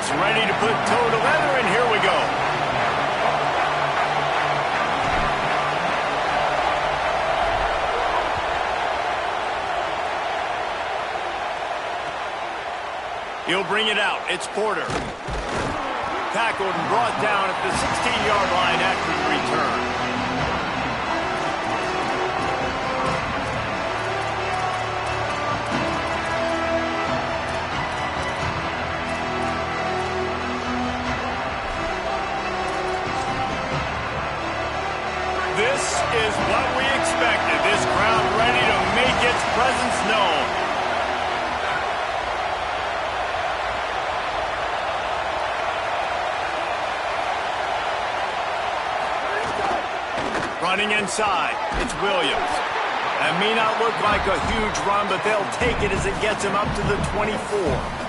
Gets ready to put toe to leather, and here we go. He'll bring it out. It's Porter. Tackled and brought down at the 16-yard line after the return. This is what we expected. This crowd ready to make its presence known. Running inside, it's Williams. That may not look like a huge run, but they'll take it as it gets him up to the 24.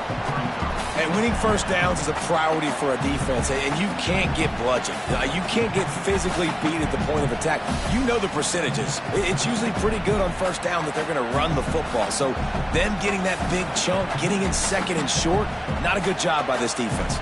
And winning first downs is a priority for a defense, and you can't get bludgeoned. You can't get physically beat at the point of attack. You know the percentages. It's usually pretty good on first down that they're going to run the football. So them getting that big chunk, getting in second and short, not a good job by this defense.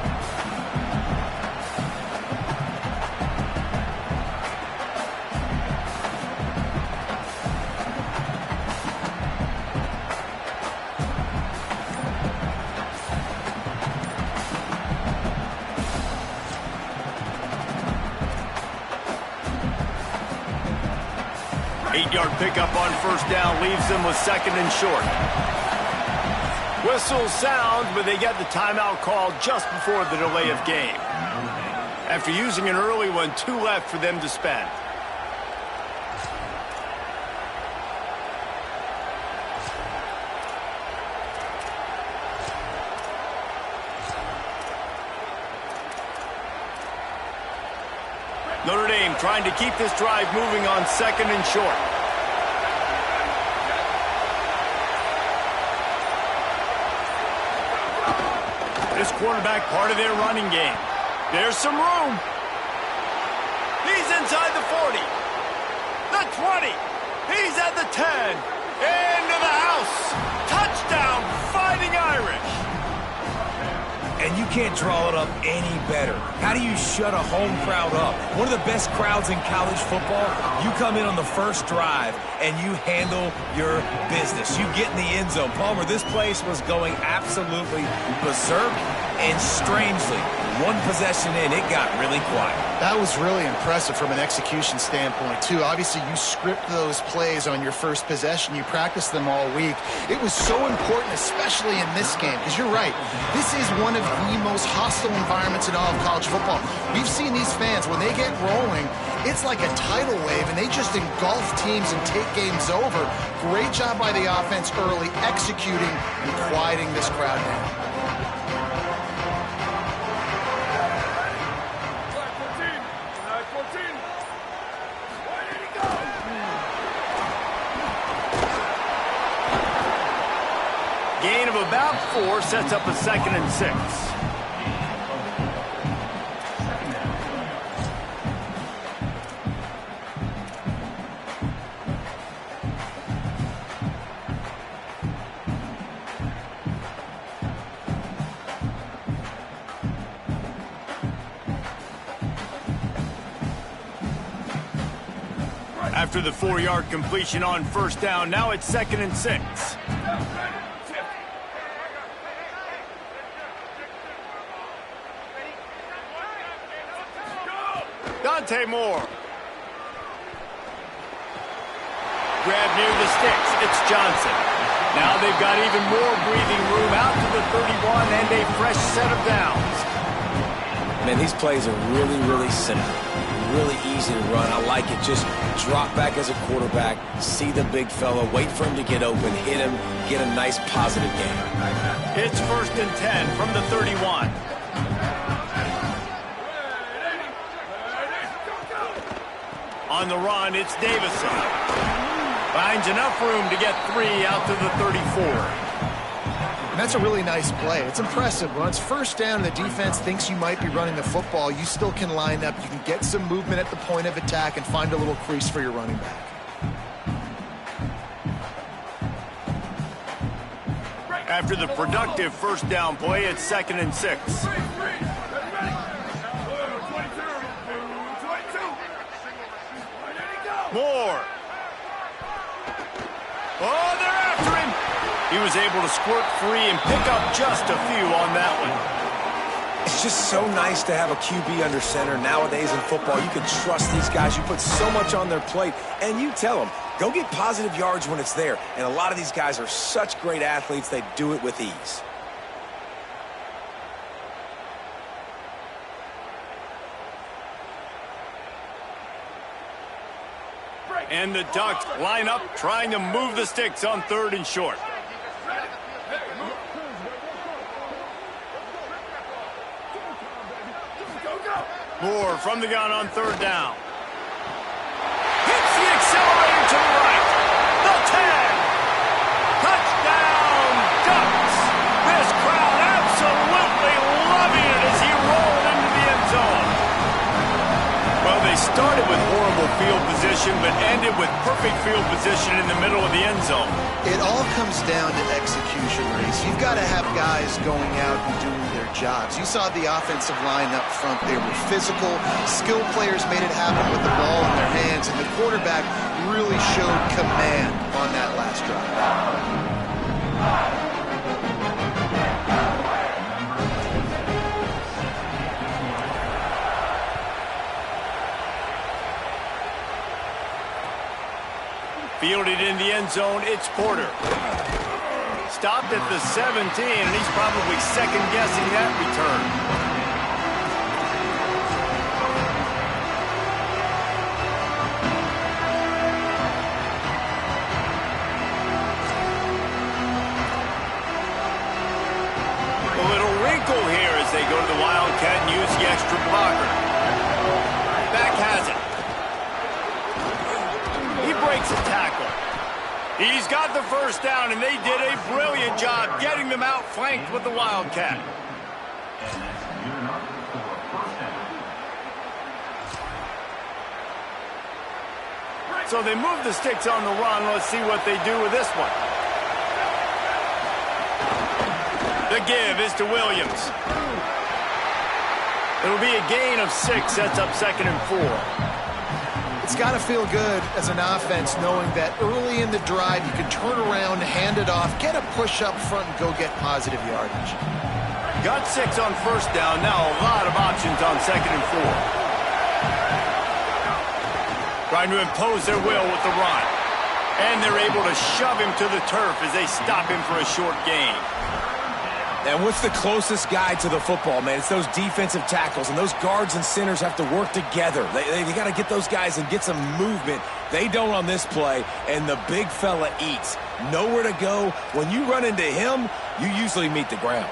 Pickup on first down leaves them with second and short. Whistle sounds, but they get the timeout called just before the delay of game. After using an early one, 2 left for them to spend. Notre Dame trying to keep this drive moving on second and short. This quarterback part of their running game. There's some room. He's inside the 40. The 20. He's at the 10. Into the house. Touchdown, Fighting Irish. And you can't draw it up any better. How do you shut a home crowd up? One of the best crowds in college football. You come in on the first drive and you handle your business. You get in the end zone. Palmer, this place was going absolutely berserk, and strangely, one possession in, it got really quiet. That was really impressive from an execution standpoint, too. Obviously, you script those plays on your first possession. You practice them all week. It was so important, especially in this game, because you're right. This is one of the most hostile environments in all of college football. We've seen these fans, when they get rolling, it's like a tidal wave, and they just engulf teams and take games over. Great job by the offense early, executing and quieting this crowd down. Gain of about 4 sets up a second and 6. After the 4-yard completion on first down, now it's second and 6. Dante Moore. Grab near the sticks. It's Johnson. Now they've got even more breathing room out to the 31 and a fresh set of downs. Man, these plays are really, really simple. Really easy to run. I like it. Just drop back as a quarterback, see the big fella, wait for him to get open, hit him, get a nice positive game. It's first and 10 from the 31. On the run, it's Davison. Finds enough room to get 3 out to the 34. And that's a really nice play. It's impressive. When it's first down and the defense thinks you might be running the football, you still can line up. You can get some movement at the point of attack and find a little crease for your running back. After the productive first down play, it's second and 6. was able to squirt free and pick up just a few on that one. It's just so nice to have a QB under center. Nowadays in football, you can trust these guys. You put so much on their plate, and you tell them, go get positive yards when it's there. And a lot of these guys are such great athletes, they do it with ease. And the Ducks line up, trying to move the sticks on 3rd and short. Moore from the gun on 3rd down. Hits the accelerator to the right. The 10. Touchdown, Ducks. This crowd absolutely loving it as he rolled into the end zone. Well, they started with horrible field position, but ended with perfect field position in the middle of the end zone. It all comes down to execution, Reese. You've got to have guys going out and doing their jobs. You saw the offensive line up front. They were physical. Skilled players made it happen with the ball in their hands, and the quarterback really showed command on that last drive. Fielded in the end zone, it's Porter. Stopped at the 17, and he's probably second-guessing that return. A little wrinkle here as they go to the Wildcat and use the extra blocker. Back has it. He breaks a tackle. He's got the first down, and they did a brilliant job getting them outflanked with the Wildcat. So they move the sticks on the run. Let's see what they do with this one. The give is to Williams. It'll be a gain of 6, sets up 2nd and 4. It's got to feel good as an offense knowing that early in the drive you can turn around, hand it off, get a push up front, and go get positive yardage. Got 6 on 1st down. Now a lot of options on 2nd and 4. Trying to impose their will with the run. And they're able to shove him to the turf as they stop him for a short gain. And what's the closest guy to the football, man? It's those defensive tackles, and those guards and centers have to work together. They got to get those guys and get some movement. They don't on this play, and the big fella eats. Nowhere to go. When you run into him, you usually meet the ground.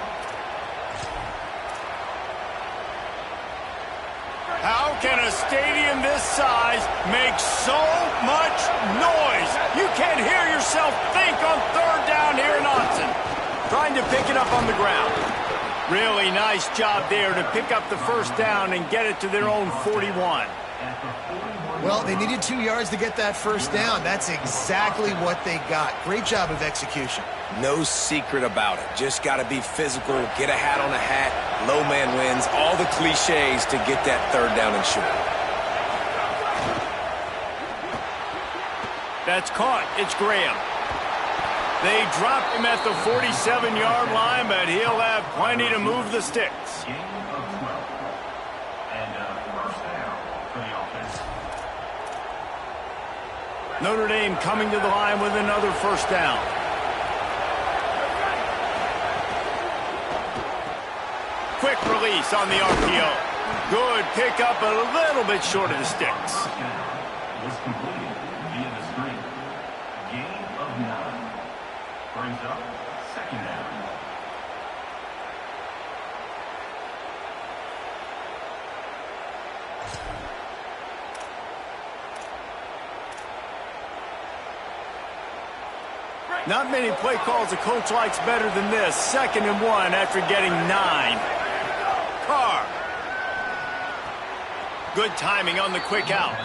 How can a stadium this size make so much noise? You can't hear yourself think on 3rd down here in Autzen. Trying to pick it up on the ground. Really nice job there to pick up the first down and get it to their own 41. Well, they needed 2 yards to get that first down. That's exactly what they got. Great job of execution. No secret about it. Just got to be physical, get a hat on a hat, low man wins, all the cliches to get that 3rd down and short. That's caught. It's Graham. They drop him at the 47-yard line, but he'll have plenty to move the sticks. Notre Dame coming to the line with another first down. Quick release on the RPO. Good pickup, a little bit short of the sticks. Was completed via the screen. Gain of 9. Brings up 2nd down. Not many play calls a coach likes better than this. 2nd and 1 after getting 9. Carr. Good timing on the quick out.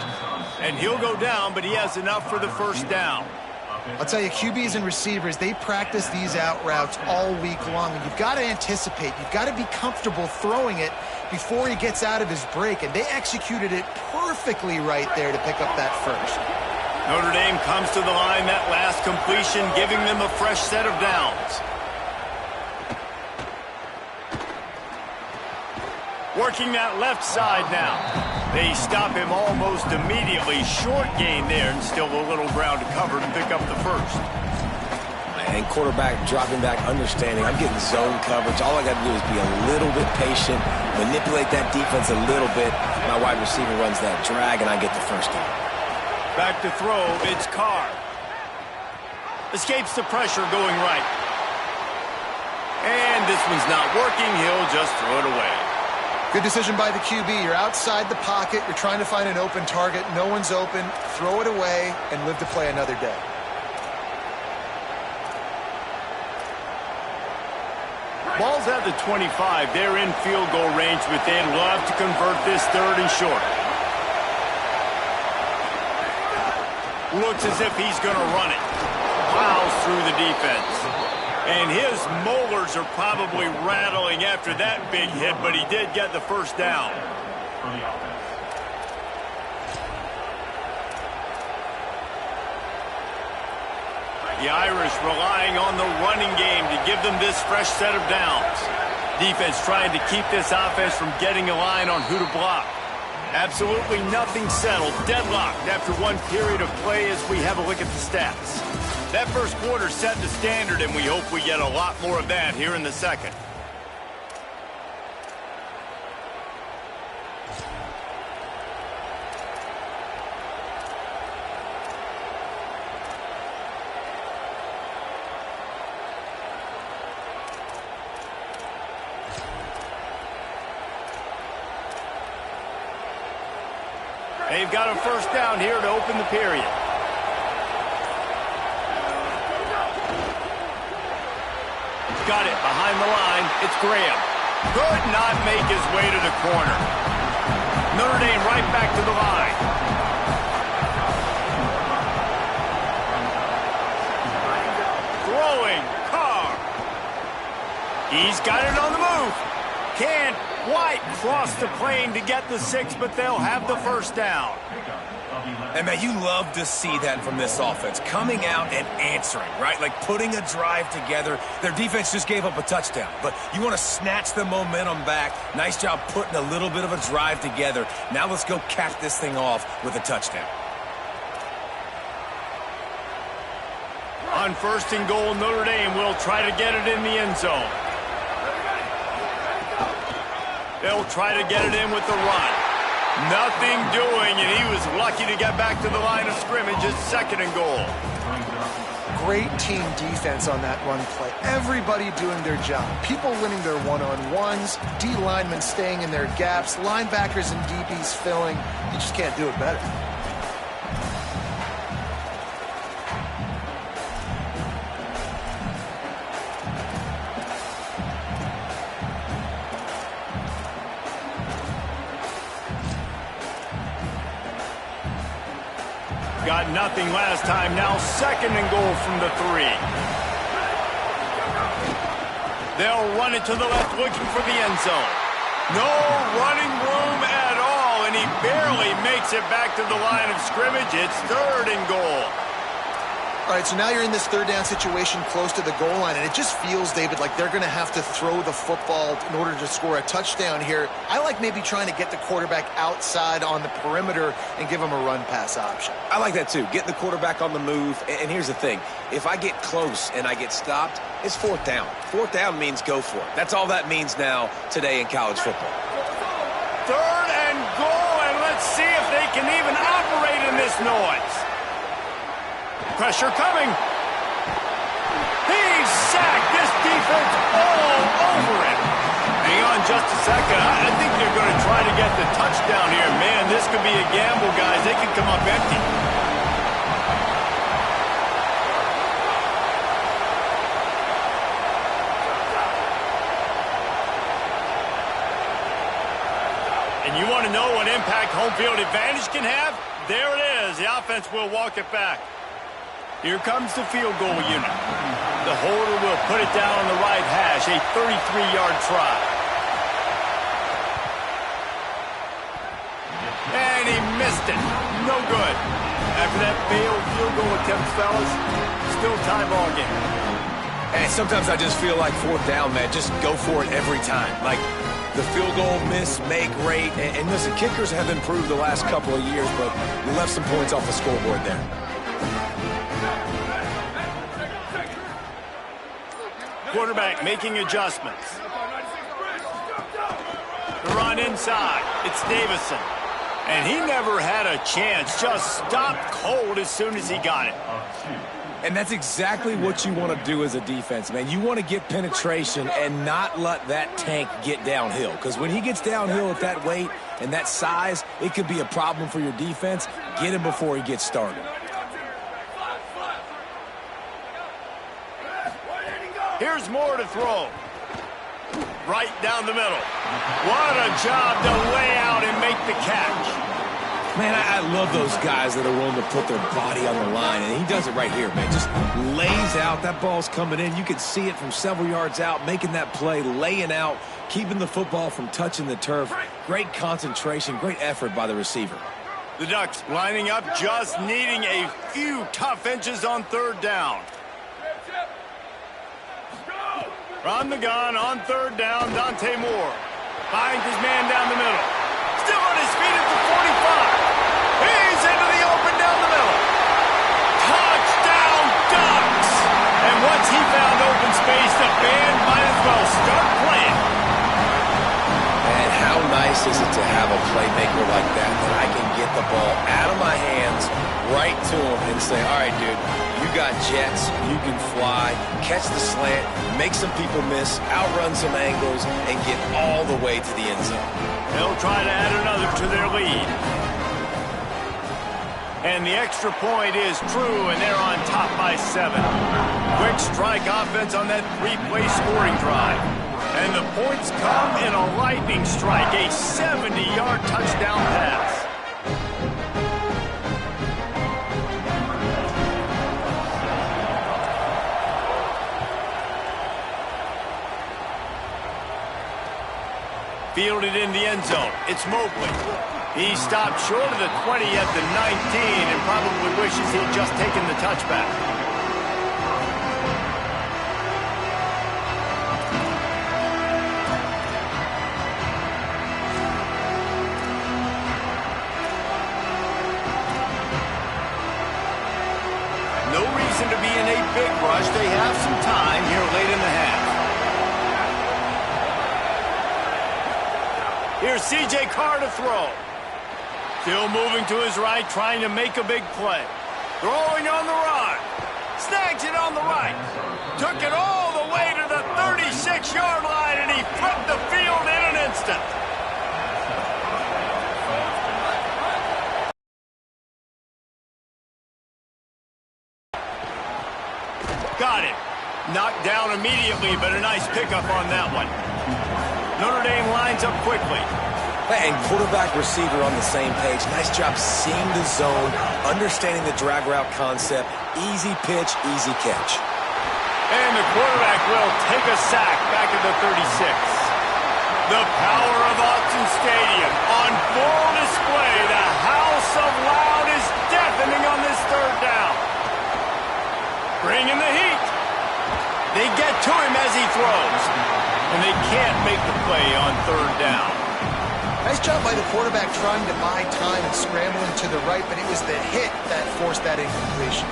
And he'll go down, but he has enough for the first down. I'll tell you, QBs and receivers, they practice these out routes all week long. And you've got to anticipate. You've got to be comfortable throwing it before he gets out of his break. And they executed it perfectly right there to pick up that first. Notre Dame comes to the line that last completion, giving them a fresh set of downs. Working that left side now. They stop him almost immediately. Short gain there, and still a little ground to cover to pick up the first. And quarterback dropping back, understanding I'm getting zone coverage. All I got to do is be a little bit patient, manipulate that defense a little bit. My wide receiver runs that drag, and I get the first down. Back to throw, it's Carr. Escapes the pressure going right. And this one's not working. He'll just throw it away. Good decision by the QB. You're outside the pocket. You're trying to find an open target. No one's open. Throw it away and live to play another day. Ball's at the 25. They're in field goal range, but they'd love to convert this 3rd and short. Looks as if he's going to run it. Plows through the defense. And his molars are probably rattling after that big hit, but he did get the first down. For the offense. The Irish relying on the running game to give them this fresh set of downs. Defense trying to keep this offense from getting a line on who to block. Absolutely nothing settled. Deadlocked after one period of play as we have a look at the stats. That first quarter set the standard, and we hope we get a lot more of that here in the second. They've got a first down here to open the period. Got it behind the line. It's Graham. Could not make his way to the corner. Notre Dame right back to the line. Throwing. Carr. He's got it on the move. Can't quite cross the plane to get the 6, but they'll have the first down. And, man, you love to see that from this offense. Coming out and answering, right? Like putting a drive together. Their defense just gave up a touchdown, but you want to snatch the momentum back. Nice job putting a little bit of a drive together. Now let's go cap this thing off with a touchdown. On 1st and goal, Notre Dame will try to get it in the end zone. They'll try to get it in with the run. Nothing doing, and he was lucky to get back to the line of scrimmage. It's 2nd and goal. Great team defense on that run play. Everybody doing their job. People winning their one-on-ones, D linemen staying in their gaps, linebackers and DBs filling. You just can't do it better. Got nothing last time. Now 2nd and goal from the 3. They'll run it to the left, looking for the end zone. No running room at all, and he barely makes it back to the line of scrimmage. It's 3rd and goal. All right, so now you're in this 3rd down situation close to the goal line, and it just feels, David, like they're going to have to throw the football in order to score a touchdown here. I like maybe trying to get the quarterback outside on the perimeter and give him a run-pass option. I like that, too. Getting the quarterback on the move. And here's the thing. If I get close and I get stopped, it's 4th down. 4th down means go for it. That's all that means now today in college football. 3rd and goal, and let's see if they can even operate in this noise. Pressure coming. He's sacked. This defense all over it. Hang on just a second. I think they're going to try to get the touchdown here. Man, this could be a gamble, guys. They could come up empty. And you want to know what impact home field advantage can have? There it is. The offense will walk it back. Here comes the field goal unit. The holder will put it down on the right hash, a 33-yard try. And he missed it. No good. After that failed field goal attempt, fellas, still tie ball game. And sometimes I just feel like fourth down, man. Just go for it every time. Like the field goal miss, make rate. And listen, kickers have improved the last couple of years, but we left some points off the scoreboard there. Quarterback making adjustments. The run inside. It's Davison. And he never had a chance. Just stopped cold as soon as he got it. And that's exactly what you want to do as a defense, man. You want to get penetration and not let that tank get downhill. Because when he gets downhill at that weight and that size, it could be a problem for your defense. Get him before he gets started. Here's Moore to throw. Right down the middle. What a job to lay out and make the catch. Man, I love those guys that are willing to put their body on the line, and he does it right here, man. Just lays out. That ball's coming in. You can see it from several yards out, making that play, laying out, keeping the football from touching the turf. Great concentration, great effort by the receiver. The Ducks lining up, just needing a few tough inches on third down. From the gun on third down, Dante Moore finds his man down the middle. Still on his feet at the 45. He's into the open down the middle. Touchdown, Ducks! And once he found open space, the band might as well start playing. And how nice is it to have a playmaker like that I can get the ball out of my hands right to him and say, all right, dude, you got jets, you can fly, catch the slant, make some people miss, outrun some angles, and get all the way to the end zone. They'll try to add another to their lead. And the extra point is true, and they're on top by 7. Quick strike offense on that 3-play scoring drive. And the points come in a lightning strike, a 70-yard touchdown pass. Fielded in the end zone. It's Mobley. He stopped short of the 20 at the 19 and probably wishes he had just taken the touchback. No reason to be in a big rush. They have some time here late in the half. Here's C.J. Carr to throw. Still moving to his right, trying to make a big play. Throwing on the run. Snags it on the right. Took it all the way to the 36-yard line, and he flipped the field in an instant. Got it. Knocked down immediately, but a nice pickup on that one. Notre Dame lines up quickly. And quarterback receiver on the same page. Nice job seeing the zone, understanding the drag route concept. Easy pitch, easy catch. And the quarterback will take a sack back at the 36. The power of Autzen Stadium on full display. The house of loud is deafening on this third down. Bringing the heat. They get to him as he throws. And they can't make the play on third down. Nice job by the quarterback trying to buy time and scrambling to the right, but it was the hit that forced that incompletion.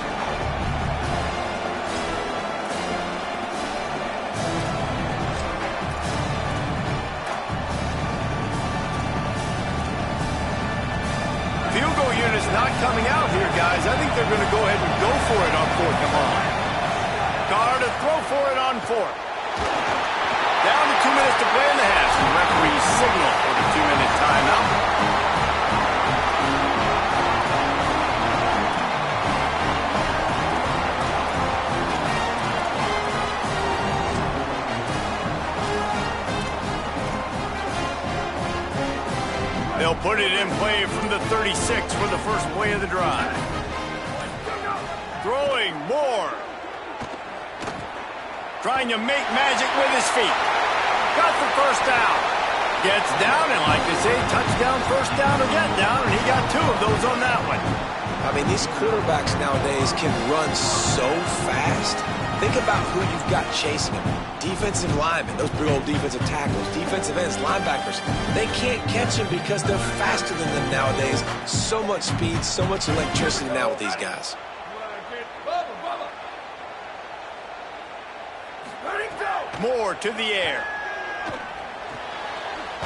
Field goal unit's not coming out here, guys. I think they're going to go ahead and go for it on fourth. Come on. Carr to throw for it on fourth. Down to 2 minutes to play in the half. The referee signal for the 2-minute timeout. They'll put it in play from the 36 for the first play of the drive. Throwing Moore. Trying to make magic with his feet. Got the first down. Gets down, and like they say, touchdown, first down, or get down, and he got 2 of those on that one. I mean, these quarterbacks nowadays can run so fast. Think about who you've got chasing them. Defensive linemen, those big old defensive tackles, defensive ends, linebackers. They can't catch them because they're faster than them nowadays. So much speed, so much electricity now with these guys. Moore to the air.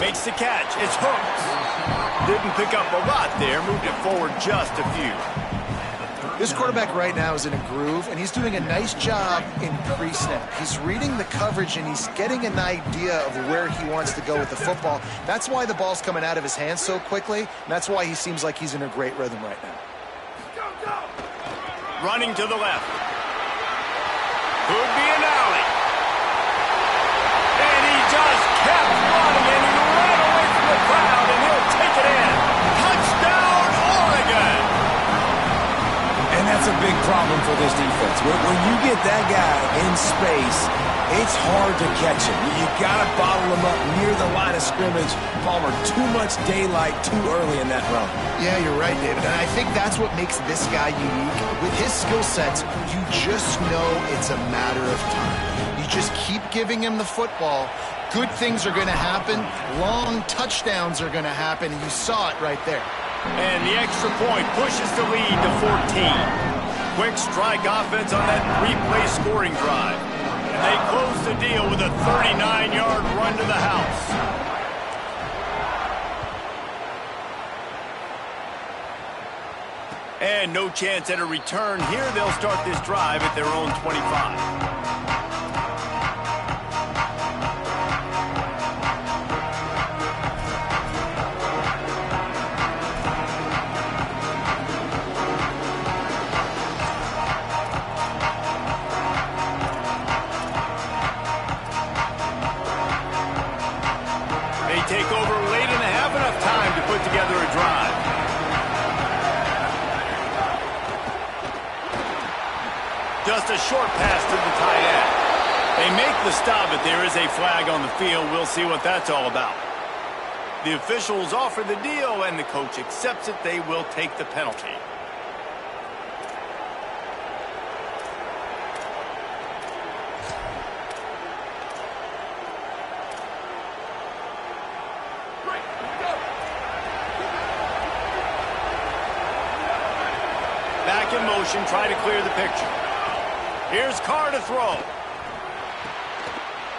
Makes the catch. It's hooked. Didn't pick up a lot there. Moved it forward just a few. This quarterback right now is in a groove, and he's doing a nice job in pre-snap. He's reading the coverage, and he's getting an idea of where he wants to go with the football. That's why the ball's coming out of his hands so quickly, and that's why he seems like he's in a great rhythm right now. Running to the left. Could be an alley. And he just kept running, and he ran away from the crowd, and he'll take it in. Touchdown, Oregon! And that's a big problem for this defense. When you get that guy in space, it's hard to catch him. You got to bottle him up near the line of scrimmage. Palmer, too much daylight too early in that run. Yeah, you're right, David. And I think that's what makes this guy unique. With his skill sets, you just know it's a matter of time. You just keep giving him the football. Good things are going to happen. Long touchdowns are going to happen. And you saw it right there. And the extra point pushes the lead to 14. Quick strike offense on that three-play scoring drive. And they close the deal with a 39-yard run to the house. And no chance at a return here. They'll start this drive at their own 25. Take over late in the half, enough time to put together a drive. Just a short pass to the tight end. They make the stop, but there is a flag on the field. We'll see what that's all about. The officials offer the deal, and the coach accepts it. They will take the penalty. Back in motion, try to clear the picture. Here's Carr to throw.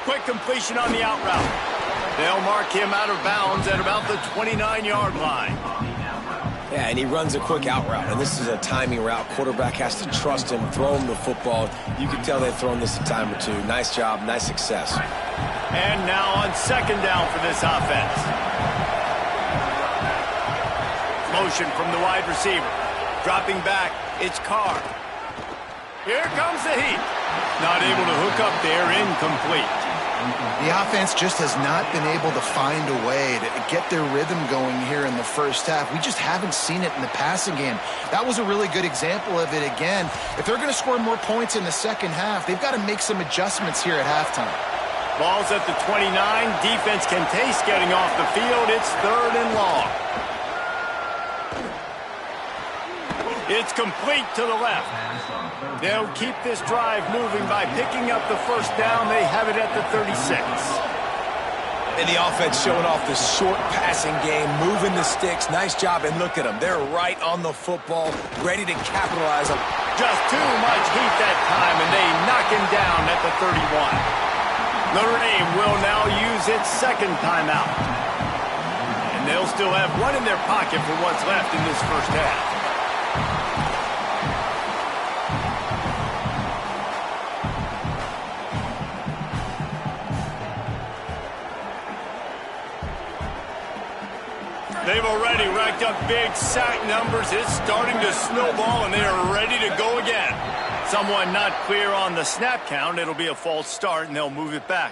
Quick completion on the out route. They'll mark him out of bounds at about the 29-yard line. Yeah, and he runs a quick out route, and this is a timing route. Quarterback has to trust him, throw him the football. You can tell they've thrown this a time or two. Nice job, nice success. And now on second down for this offense. Motion from the wide receiver. Dropping back, it's Carr. Here comes the heat. Not able to hook up there, incomplete. The offense just has not been able to find a way to get their rhythm going here in the first half. We just haven't seen it in the passing game. That was a really good example of it again. If they're going to score more points in the second half, they've got to make some adjustments here at halftime. Ball's at the 29. Defense can taste getting off the field. It's 3rd and long. It's complete to the left. They'll keep this drive moving by picking up the first down. They have it at the 36. And the offense showing off the short passing game, moving the sticks. Nice job, and look at them. They're right on the football, ready to capitalize on. Just too much heat that time, and they knock him down at the 31. Notre Dame will now use its second timeout. And they'll still have one in their pocket for what's left in this first half. They've already racked up big sack numbers. It's starting to snowball, and they are ready to go again. Someone not clear on the snap count. It'll be a false start, and they'll move it back.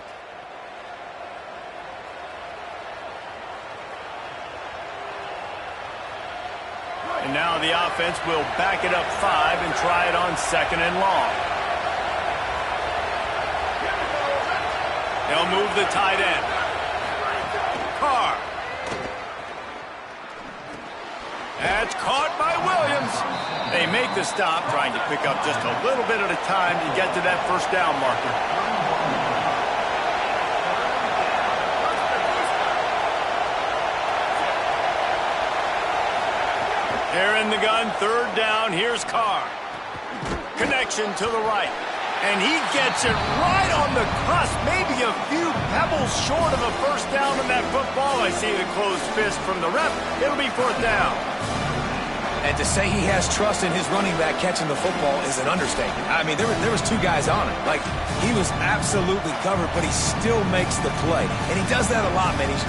And now the offense will back it up 5 and try it on 2nd and long. They'll move the tight end. Carr. That's caught by Williams. They make the stop, trying to pick up just a little bit at a time to get to that first down marker. They're in the gun, third down. Here's Carr. Connection to the right. And he gets it right on the cusp, maybe a few pebbles short of a first down on that football. I see the closed fist from the ref. It'll be fourth down. And to say he has trust in his running back catching the football is an understatement. I mean, there was two guys on him. Like, he was absolutely covered, but he still makes the play. And he does that a lot, man. He's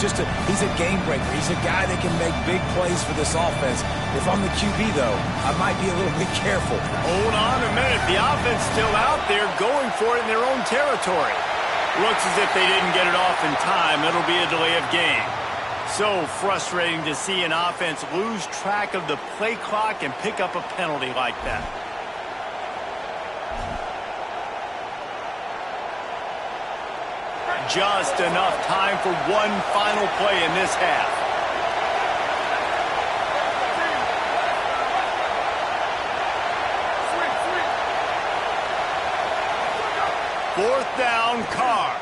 a game breaker. He's a guy that can make big plays for this offense. If I'm the QB, though, I might be a little bit careful. Hold on a minute. The offense still out there going for it in their own territory. Looks as if they didn't get it off in time. It'll be a delay of game. So frustrating to see an offense lose track of the play clock and pick up a penalty like that. Just enough time for one final play in this half. Fourth down, Carr.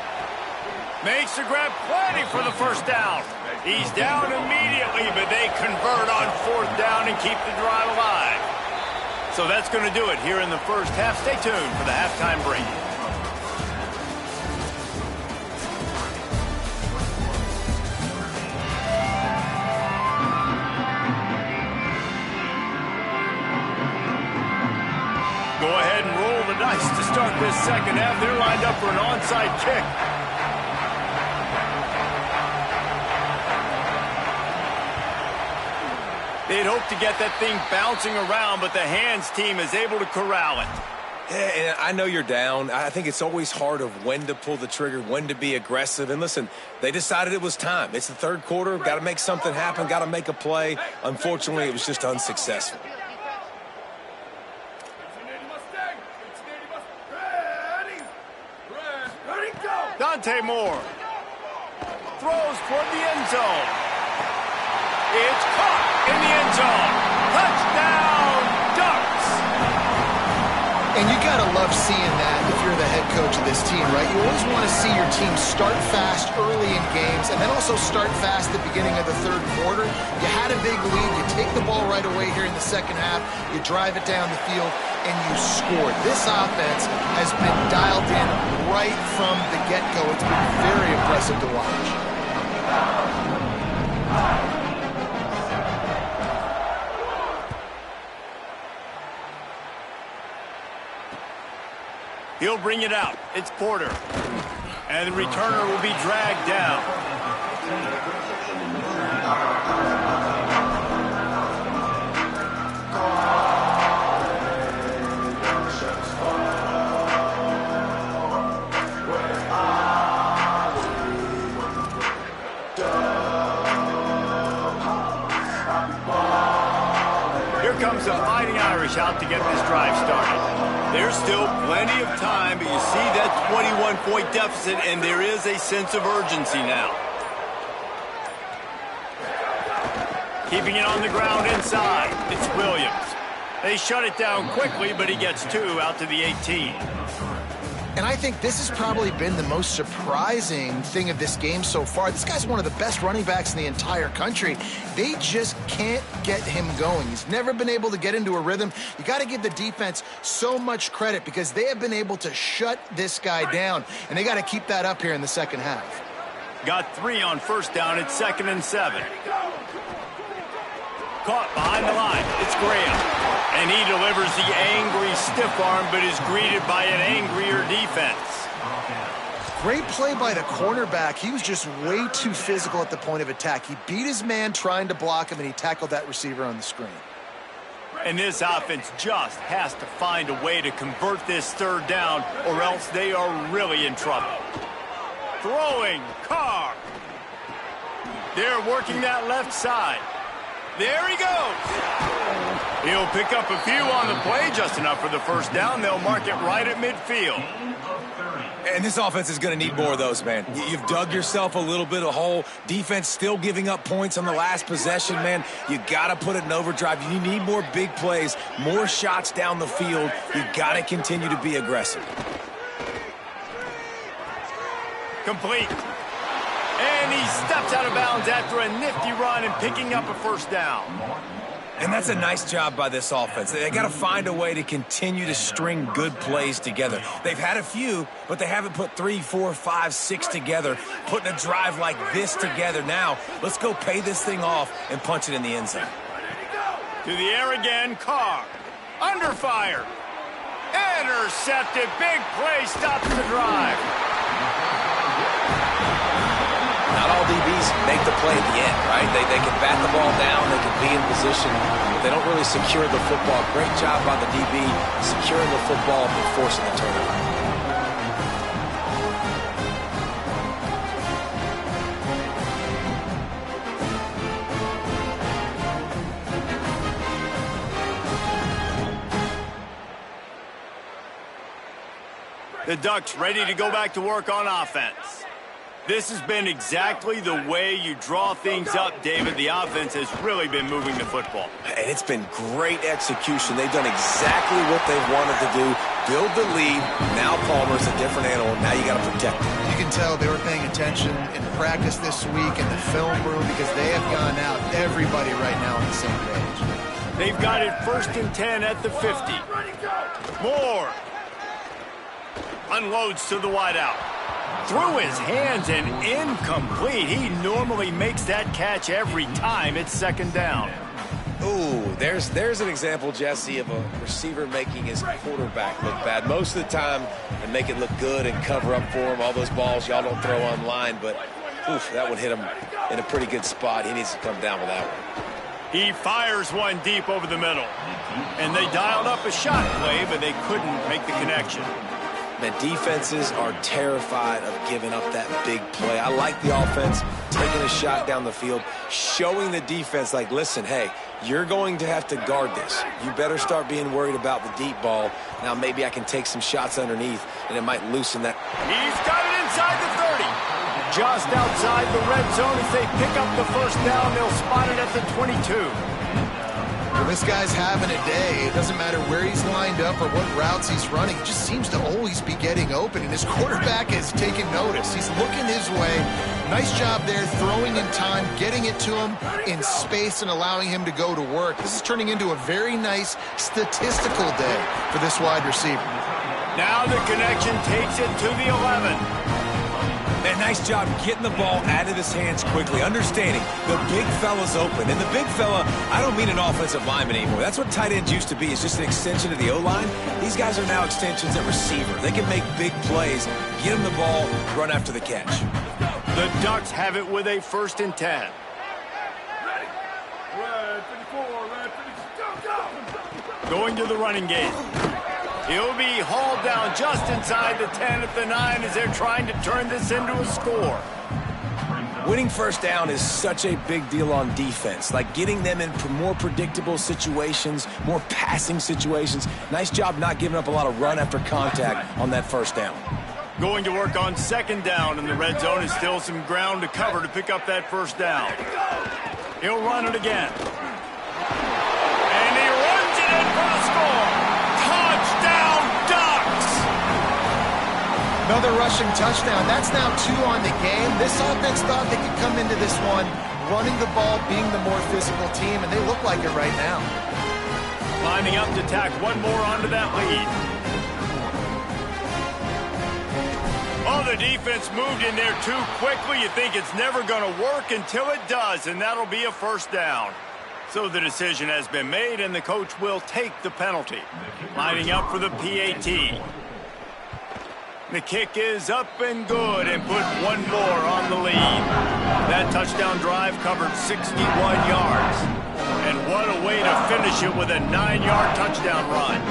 Makes the grab, plenty for the first down. He's down immediately, but they convert on fourth down and keep the drive alive. So that's going to do it here in the first half. Stay tuned for the halftime break. Go ahead and roll the dice to start this second half. They're lined up for an onside kick. They'd hope to get that thing bouncing around, but the hands team is able to corral it. Yeah, and I know you're down. I think it's always hard of when to pull the trigger, when to be aggressive. And listen, they decided it was time. It's the third quarter. Got to make something happen. Got to make a play. Unfortunately, it was just unsuccessful. Dante Moore throws toward the end zone. It's caught in the end zone. Touchdown, Ducks! And you got to love seeing that if you're the head coach of this team, right? You always want to see your team start fast early in games and then also start fast at the beginning of the third quarter. You had a big lead. You take the ball right away here in the second half. You drive it down the field, and you scored. This offense has been dialed in right from the get-go. It's been very impressive to watch. He'll bring it out. It's Porter. And the returner will be dragged down. Here comes the Fighting Irish out to get this drive started. There's still plenty of time, but you see that 21-point deficit, and there is a sense of urgency now. Keeping it on the ground inside. It's Williams. They shut it down quickly, but he gets two out to the 18. And I think this has probably been the most surprising thing of this game so far. This guy's one of the best running backs in the entire country. They just can't get him going. He's never been able to get into a rhythm. You got to give the defense so much credit because they have been able to shut this guy down, and they got to keep that up here in the second half. Got 3 on first down. It's 2nd and 7. Caught behind the line. It's Graham. And he delivers the angry stiff arm, but is greeted by an angrier defense. Great play by the cornerback. He was just way too physical at the point of attack. He beat his man trying to block him, and he tackled that receiver on the screen. And this offense just has to find a way to convert this third down, or else they are really in trouble. Throwing, Carr. They're working that left side. There he goes. He'll pick up a few on the play, just enough for the first down. They'll mark it right at midfield. And this offense is going to need more of those, man. You've dug yourself a little bit of a hole. Defense still giving up points on the last possession, man. You got to put it in overdrive. You need more big plays, more shots down the field. You got to continue to be aggressive. Complete. And he steps out of bounds after a nifty run and picking up a first down. And that's a nice job by this offense. They got to find a way to continue to string good plays together. They've had a few, but they haven't put 3, 4, 5, 6 together, putting a drive like this together. Now, let's go pay this thing off and punch it in the end zone. To the air again, Carr. Under fire. Intercepted. Big play stops the drive. Not all DBs make the play at the end, right? They can bat the ball down, they can be in position, but they don't really secure the football. Great job by the DB securing the football and forcing the turnover. The Ducks ready to go back to work on offense. This has been exactly the way you draw things up, David. The offense has really been moving the football. And it's been great execution. They've done exactly what they've wanted to do. Build the lead. Now Palmer's a different animal. Now you got to protect him. You can tell they were paying attention in practice this week in the film room because they have gone out, everybody right now on the same page. They've got it 1st and 10 at the 50. Moore unloads to the wideout. Through his hands and incomplete. He normally makes that catch every time. It's 2nd down. Ooh, there's an example, Jesse, of a receiver making his quarterback look bad. Most of the time, they make it look good and cover up for him. All those balls y'all don't throw online, but oof, that would hit him in a pretty good spot. He needs to come down with that one. He fires one deep over the middle. And they dialed up a shot play, but they couldn't make the connection. Man, defenses are terrified of giving up that big play. I like the offense taking a shot down the field, showing the defense like, listen, hey, you're going to have to guard this. You better start being worried about the deep ball. Now maybe I can take some shots underneath, and it might loosen that. He's got it inside the 30. Just outside the red zone as they pick up the first down. They'll spot it at the 22. Well, this guy's having a day. It doesn't matter where he's lined up or what routes he's running. He just seems to always be getting open, and his quarterback has taken notice. He's looking his way. Nice job there, throwing in time, getting it to him in space and allowing him to go to work. This is turning into a very nice statistical day for this wide receiver. Now the connection takes it to the 11. Man, nice job getting the ball out of his hands quickly, understanding the big fella's open. And the big fella, I don't mean an offensive lineman anymore. That's what tight ends used to be. It's just an extension of the O-line. These guys are now extensions at receiver. They can make big plays, get him the ball, run after the catch. The Ducks have it with a 1st and 10. Going to the running game. He'll be hauled down just inside the 10 at the 9 as they're trying to turn this into a score. Winning first down is such a big deal on defense, like getting them in more predictable situations, more passing situations. Nice job not giving up a lot of run after contact on that first down. Going to work on 2nd down in the red zone is still some ground to cover to pick up that first down. He'll run it again. And he runs it in for the score. Touchdown, Ducks! Another rushing touchdown. That's now 2 on the game. This offense thought they could come into this one running the ball, being the more physical team, and they look like it right now. Lining up to tack one more onto that lead. Oh, the defense moved in there too quickly. You think it's never going to work until it does, and that'll be a first down. So the decision has been made, and the coach will take the penalty. Lining up for the PAT. The kick is up and good, and put one more on the lead. That touchdown drive covered 61 yards. And what a way to finish it with a 9-yard touchdown run.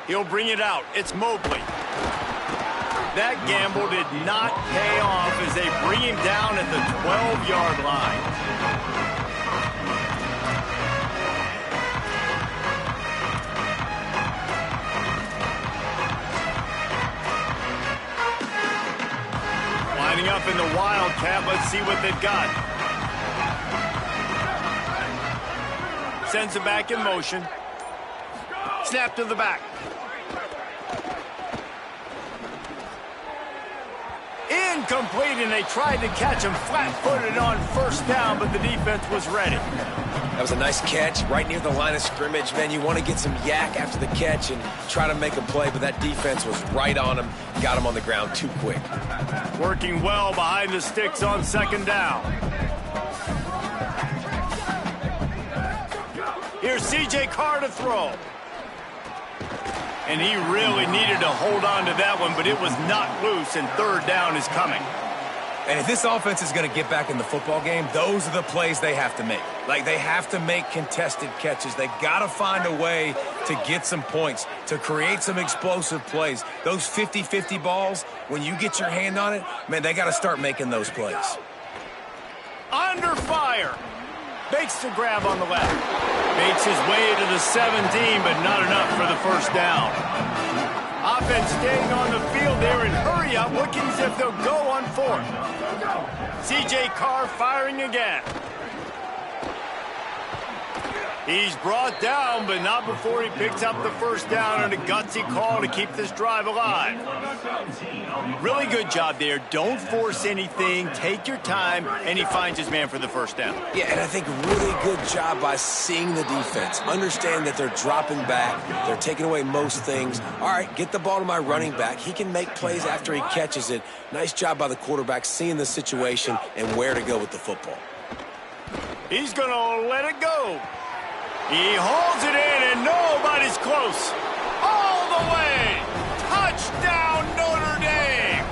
He'll bring it out. It's Mobley. That gamble did not pay off as they bring him down at the 12-yard line. Lining up in the Wildcat. Let's see what they've got. Sends it back in motion. Snap to the back. Incomplete, and they tried to catch him flat-footed on first down, but the defense was ready. That was a nice catch right near the line of scrimmage. Man, you want to get some yak after the catch and try to make a play, but that defense was right on him. Got him on the ground too quick. Working well behind the sticks on second down. Here's C.J. Carr to throw. And he really needed to hold on to that one, but it was not loose, and third down is coming. And if this offense is going to get back in the football game, those are the plays they have to make. Like, they have to make contested catches. They got to find a way to get some points, to create some explosive plays. Those 50-50 balls, when you get your hand on it, man, they got to start making those plays. Under fire. Makes the grab on the left. Makes his way to the 17, but not enough for the first down. Offense staying on the field there in hurry up, looking as if they'll go on fourth. C.J. Carr firing again. He's brought down, but not before he picks up the first down on a gutsy call to keep this drive alive. Really good job there. Don't force anything. Take your time, and he finds his man for the first down. Yeah, and I think really good job by seeing the defense. Understand that they're dropping back. They're taking away most things. All right, get the ball to my running back. He can make plays after he catches it. Nice job by the quarterback seeing the situation and where to go with the football. He's going to let it go. He holds it in, and nobody's close. All the way. Touchdown, Notre Dame.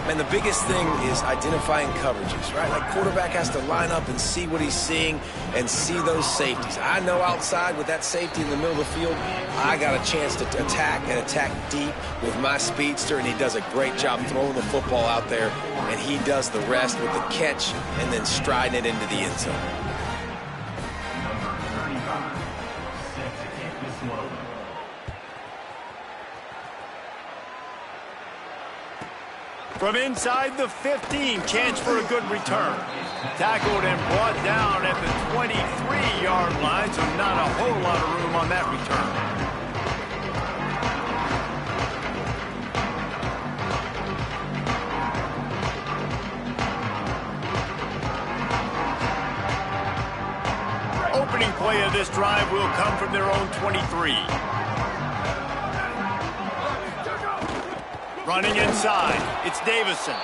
And the biggest thing is identifying coverages, right? Like, quarterback has to line up and see what he's seeing and see those safeties. I know outside with that safety in the middle of the field, I got a chance to attack and attack deep with my speedster, and he does a great job throwing the football out there, and he does the rest with the catch and then striding it into the end zone. From inside the 15, chance for a good return. Tackled and brought down at the 23-yard line, so not a whole lot of room on that return. Opening play of this drive will come from their own 23. Running inside, it's Davison.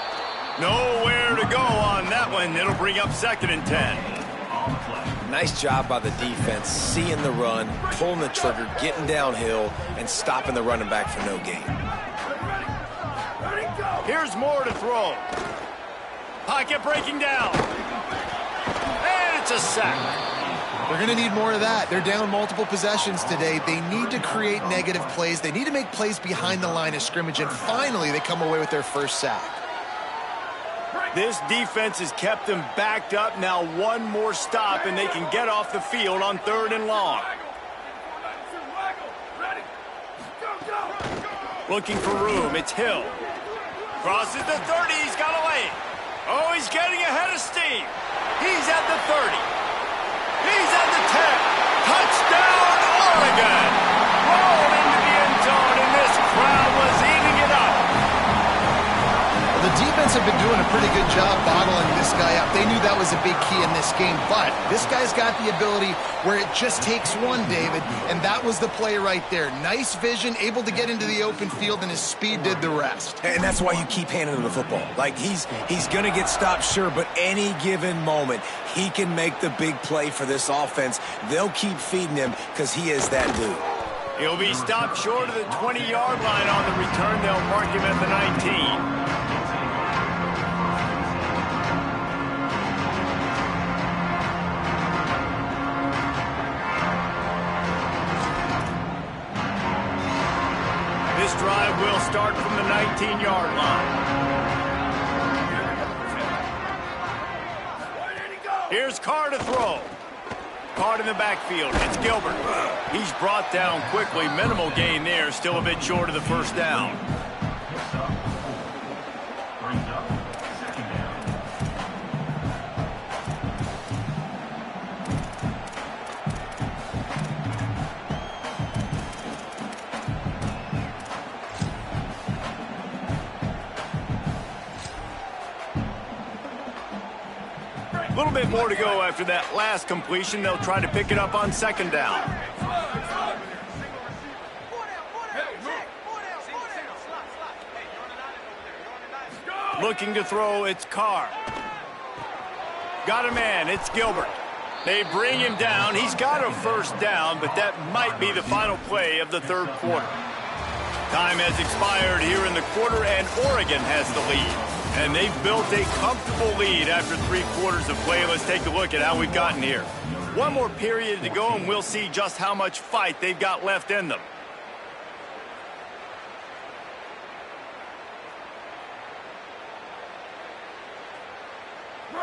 Nowhere to go on that one. It'll bring up 2nd and 10. Nice job by the defense, seeing the run, pulling the trigger, getting downhill, and stopping the running back for no gain. Here's Moore to throw. Pocket breaking down. And it's a sack. They're going to need more of that. They're down multiple possessions today. They need to create negative plays. They need to make plays behind the line of scrimmage, and finally they come away with their first sack. This defense has them backed up. Now one more stop, and they can get off the field on 3rd and long. Looking for room. It's Hill. Crosses the 30. He's got away. Oh, he's getting ahead of steam. He's at the 30. He's at the 10. Touchdown, Oregon. Rolled into the end zone, and this crowd was eating it up. The defense have been doing a pretty good job bottling this guy up. They knew that was a big key in this game, but this guy's got the ability where it just takes one, David, and that was the play right there. Nice vision, able to get into the open field, and his speed did the rest. And that's why you keep handing him the football. Like, he's going to get stopped, sure, but any given moment, he can make the big play for this offense. They'll keep feeding him because he is that dude. He'll be stopped short of the 20-yard line on the return. They'll mark him at the 19. drive will start from the 19-yard line. Here's Carr to throw. Caught in the backfield. It's Gilbert. He's brought down quickly. Minimal gain there. Still a bit short of the first down. Brings up second down. A little bit more to go after that last completion. They'll try to pick it up on second down. Looking to throw, it's Carr. Got a man, it's Gilbert. They bring him down. He's got a first down, but that might be the final play of the third quarter. Time has expired here in the quarter, and Oregon has the lead. And they've built a comfortable lead after 3 quarters of play. Let's take a look at how we've gotten here. One more period to go, and we'll see just how much fight they've got left in them.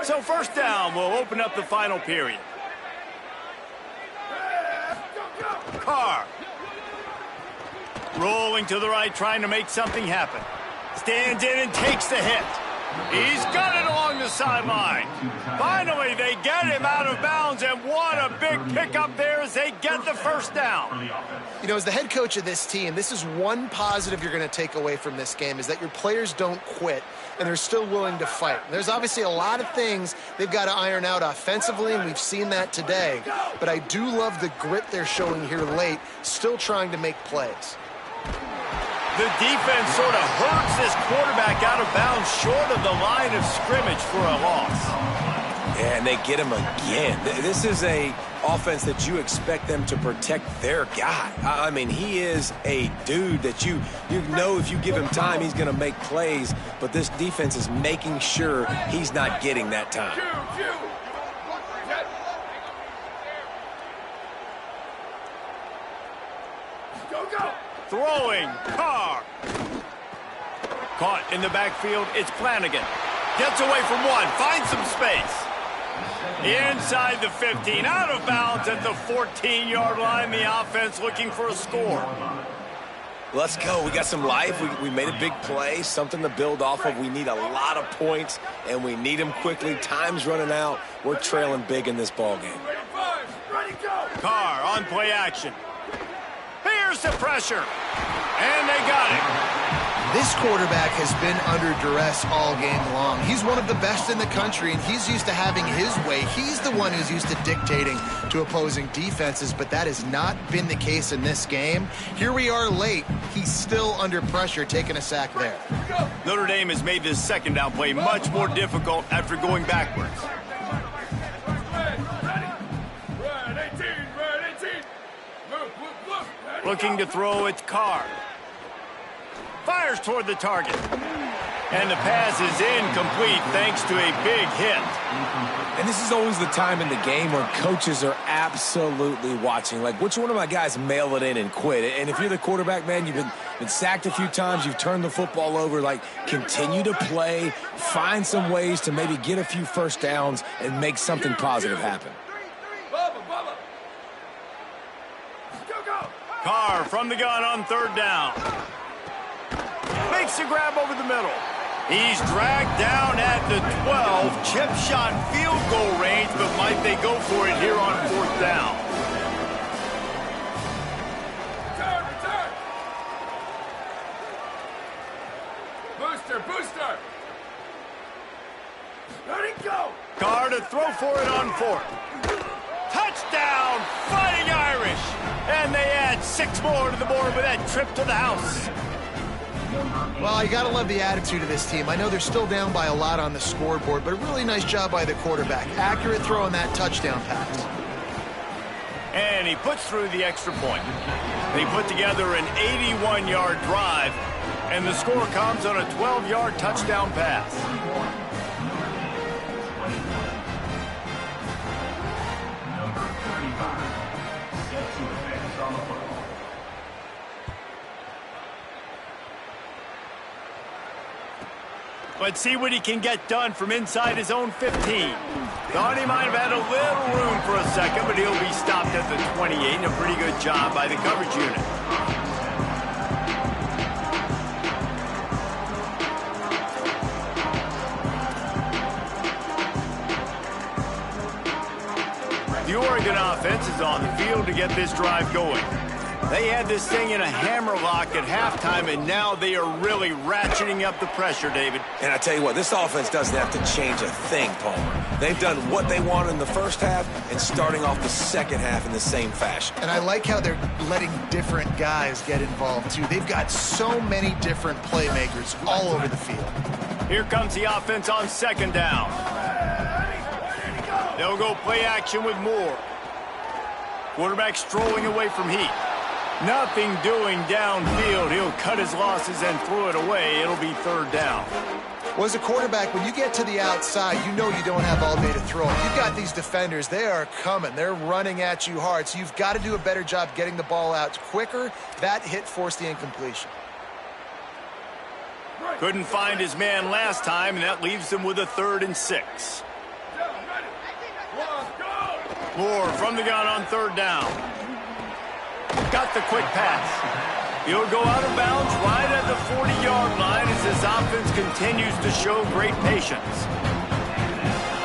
So first down will open up the final period. Carr. Rolling to the right, trying to make something happen. Stands in and takes the hit. He's got it along the sideline. Finally, they get him out of bounds, and what a big pickup there as they get the first down. You know, as the head coach of this team, this is one positive you're going to take away from this game, is that your players don't quit, and they're still willing to fight. There's obviously a lot of things they've got to iron out offensively, and we've seen that today. But I do love the grit they're showing here late, still trying to make plays. The defense sort of hurts this quarterback out of bounds short of the line of scrimmage for a loss. Yeah, and they get him again. This is a offense that you expect them to protect their guy. I mean, he is a dude that you know if you give him time, he's going to make plays, but this defense is making sure he's not getting that time. Throwing, Carr. Caught in the backfield, it's Flanagan. Gets away from one, finds some space. Inside the 15, out of bounds at the 14-yard line. The offense looking for a score. Let's go. We got some life. We made a big play, something to build off of. We need a lot of points, and we need them quickly. Time's running out. We're trailing big in this ball game. Carr on play action. Here's the pressure. And they got it. This quarterback has been under duress all game long. He's one of the best in the country, and he's used to having his way. He's the one who's used to dictating to opposing defenses, but that has not been the case in this game. Here we are late. He's still under pressure, taking a sack there. Notre Dame has made this second down play much more difficult after going backwards. Looking to throw, it's Carr. Fires toward the target. And the pass is incomplete thanks to a big hit. And this is always the time in the game where coaches are absolutely watching. Like, which one of my guys mail it in and quit? And if you're the quarterback, man, you've been sacked a few times, you've turned the football over. Like, continue to play, find some ways to maybe get a few first downs and make something positive happen. Carr from the gun on third down. Makes the grab over the middle. He's dragged down at the 12. Chip shot field goal range, but might they go for it here on fourth down? Return. Booster. Let it go. Carr to throw for it on fourth. Touchdown, Fighting Irish. And they add 6 more to the board with that trip to the house. Well, you got to love the attitude of this team. I know they're still down by a lot on the scoreboard, but a really nice job by the quarterback. Accurate throw on that touchdown pass. And he puts through the extra point. They put together an 81-yard drive, and the score comes on a 12-yard touchdown pass. Number 35, set to advance on the football. Let's see what he can get done from inside his own 15. Thought he might have had a little room for a second, but he'll be stopped at the 28, and a pretty good job by the coverage unit. The Oregon offense is on the field to get this drive going. They had this thing in a hammerlock at halftime, and now they are really ratcheting up the pressure, David. And I tell you what, this offense doesn't have to change a thing, Palmer. They've done what they wanted in the first half and starting off the second half in the same fashion. And I like how they're letting different guys get involved, too. They've got so many different playmakers all over the field. Here comes the offense on second down. They'll go play action with Moore. Quarterback strolling away from Heat. Nothing doing downfield. He'll cut his losses and throw it away. It'll be third down. Well, as a quarterback, when you get to the outside, you know you don't have all day to throw. You've got these defenders. They are coming. They're running at you hard. So you've got to do a better job getting the ball out quicker. That hit forced the incompletion. Couldn't find his man last time, and that leaves him with a 3rd and 6. Moore from the gun on third down. Got the quick pass. He'll go out of bounds right at the 40-yard line as this offense continues to show great patience.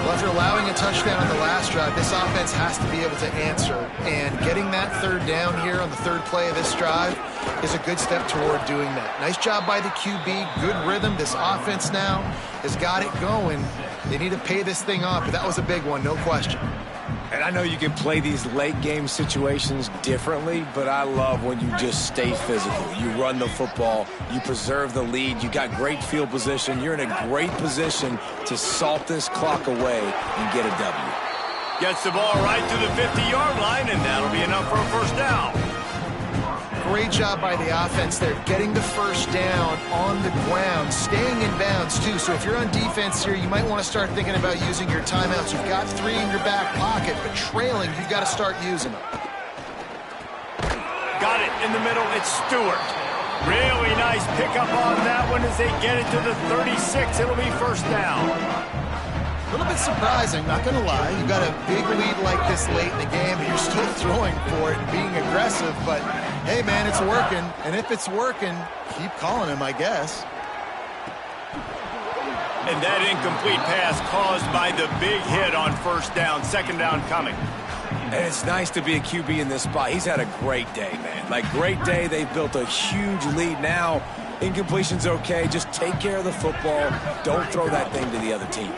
Well, after allowing a touchdown on the last drive, this offense has to be able to answer. And getting that third down here on the third play of this drive is a good step toward doing that. Nice job by the QB. Good rhythm. This offense now has got it going. They need to pay this thing off, but that was a big one, no question. And I know you can play these late-game situations differently, but I love when you just stay physical. You run the football, you preserve the lead, you got great field position. You're in a great position to salt this clock away and get a W. Gets the ball right to the 50-yard line, and that'll be enough for a first down. Great job by the offense there, getting the first down on the ground, staying in bounds, too. So if you're on defense here, you might want to start thinking about using your timeouts. You've got 3 in your back pocket, but trailing, you've got to start using them. Got it in the middle. It's Stewart. Really nice pickup on that one as they get it to the 36. It'll be first down. A little bit surprising, not going to lie. You've got a big lead like this late in the game, and you're still throwing for it and being aggressive. But, hey, man, it's working. And if it's working, keep calling him, I guess. And that incomplete pass caused by the big hit on first down. Second down coming. And it's nice to be a QB in this spot. He's had a great day, man. Like, great day. They've built a huge lead now. Incompletion's okay. Just take care of the football. Don't throw that thing to the other team.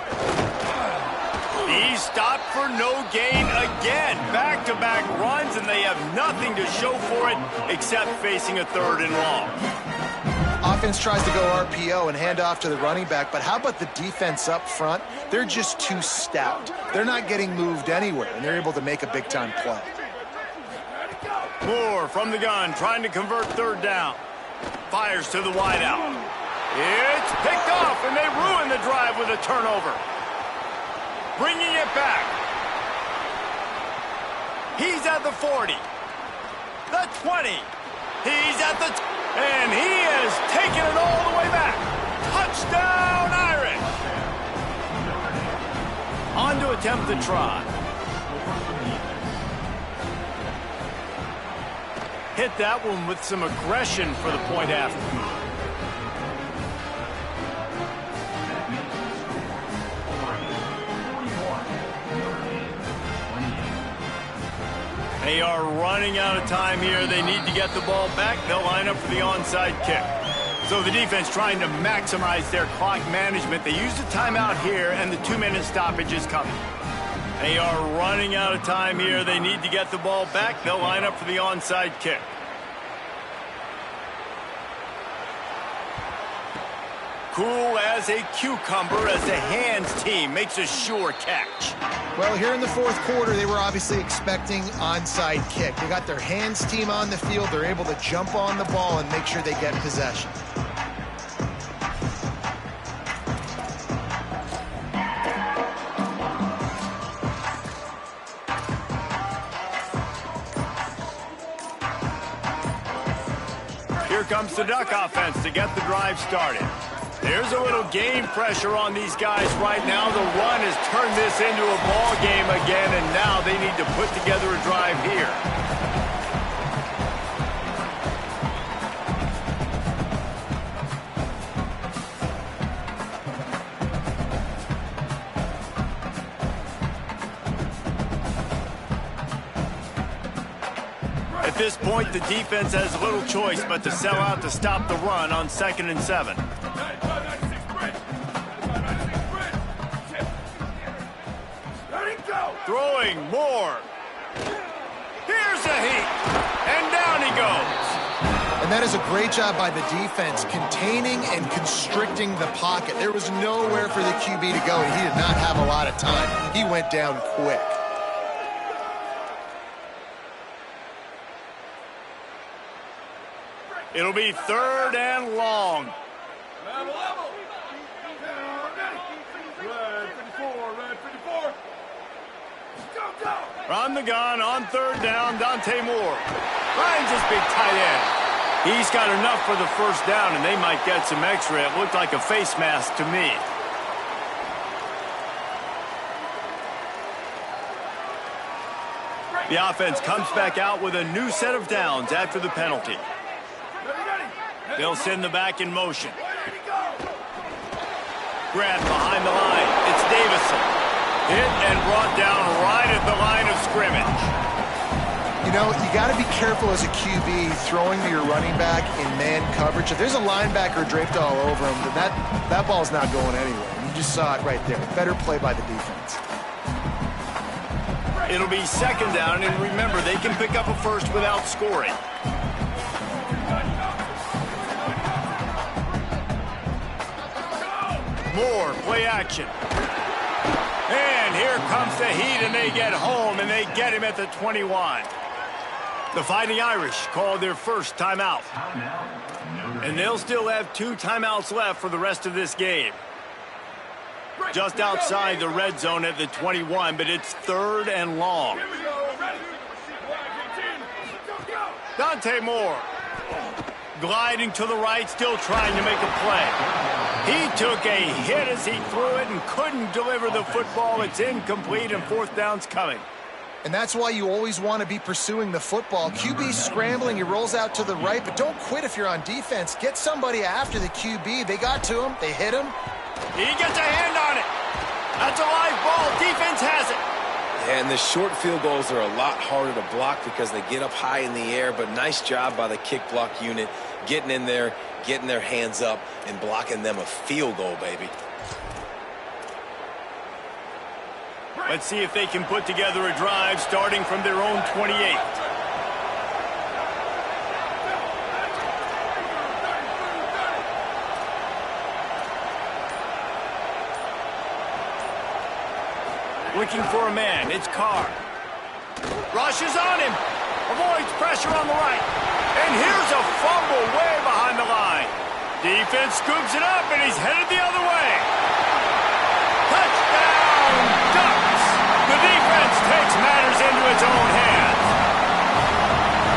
He's stopped for no gain again. Back-to-back runs, and they have nothing to show for it except facing a 3rd and long. Offense tries to go RPO and hand off to the running back, but how about the defense up front? They're just too stout. They're not getting moved anywhere, and they're able to make a big-time play. Moore from the gun, trying to convert third down. Fires to the wideout. It's picked off, and they ruin the drive with a turnover. Bringing it back. He's at the 40. The 20. He's at the... and he has taken it all the way back. Touchdown, Irish. On to attempt the try. Hit that one with some aggression for the point after. They are running out of time here. They need to get the ball back. They'll line up for the onside kick. So the defense trying to maximize their clock management. They used a timeout here, and the 2-minute stoppage is coming. They are running out of time here. They need to get the ball back. They'll line up for the onside kick. Cool as a cucumber as the hands team makes a sure catch. Well, here in the fourth quarter, they were obviously expecting onside kick. They got their hands team on the field. They're able to jump on the ball and make sure they get possession. Here comes the Duck offense to get the drive started. There's a little game pressure on these guys right now. The run has turned this into a ball game again, and now they need to put together a drive here. At this point, the defense has little choice but to sell out to stop the run on 2nd and 7. Throwing more. Here's a heat. And down he goes. And that is a great job by the defense, containing and constricting the pocket. There was nowhere for the QB to go, and he did not have a lot of time. He went down quick. It'll be 3rd and long. Level. Red 54. Go. From the gun on 3rd down, Dante Moore. Finds his big tight end. He's got enough for the 1st down, and they might get some extra. It looked like a face mask to me. The offense comes back out with a new set of downs after the penalty. They'll send the back in motion. Grab behind the line. It's Davison. Hit and brought down right at the line of scrimmage. You know, you got to be careful as a QB throwing to your running back in man coverage. If there's a linebacker draped all over him, then that ball's not going anywhere. You just saw it right there. Better play by the defense. It'll be 2nd down, and remember, they can pick up a 1st without scoring. Moore, play action. And here comes the heat, and they get home, and they get him at the 21. The Fighting Irish called their 1st timeout. And they'll still have 2 timeouts left for the rest of this game. Just outside the red zone at the 21, but it's 3rd and long. Dante Moore. Gliding to the right, still trying to make a play. He took a hit as he threw it and couldn't deliver the football. It's incomplete, and 4th down's coming. And that's why you always want to be pursuing the football. QB's scrambling, he rolls out to the right, but don't quit if you're on defense. Get somebody after the QB. They got to him, they hit him. He gets a hand on it. That's a live ball. Defense has it. And the short field goals are a lot harder to block because they get up high in the air, but nice job by the kick block unit getting in there, getting their hands up, and blocking them a field goal, baby. Let's see if they can put together a drive starting from their own 28. Looking for a man. It's Carr. Rushes on him. Avoids pressure on the right. And here's a fumble way behind the line. Defense scoops it up, and he's headed the other way. Touchdown, Ducks! The defense takes matters into its own hands.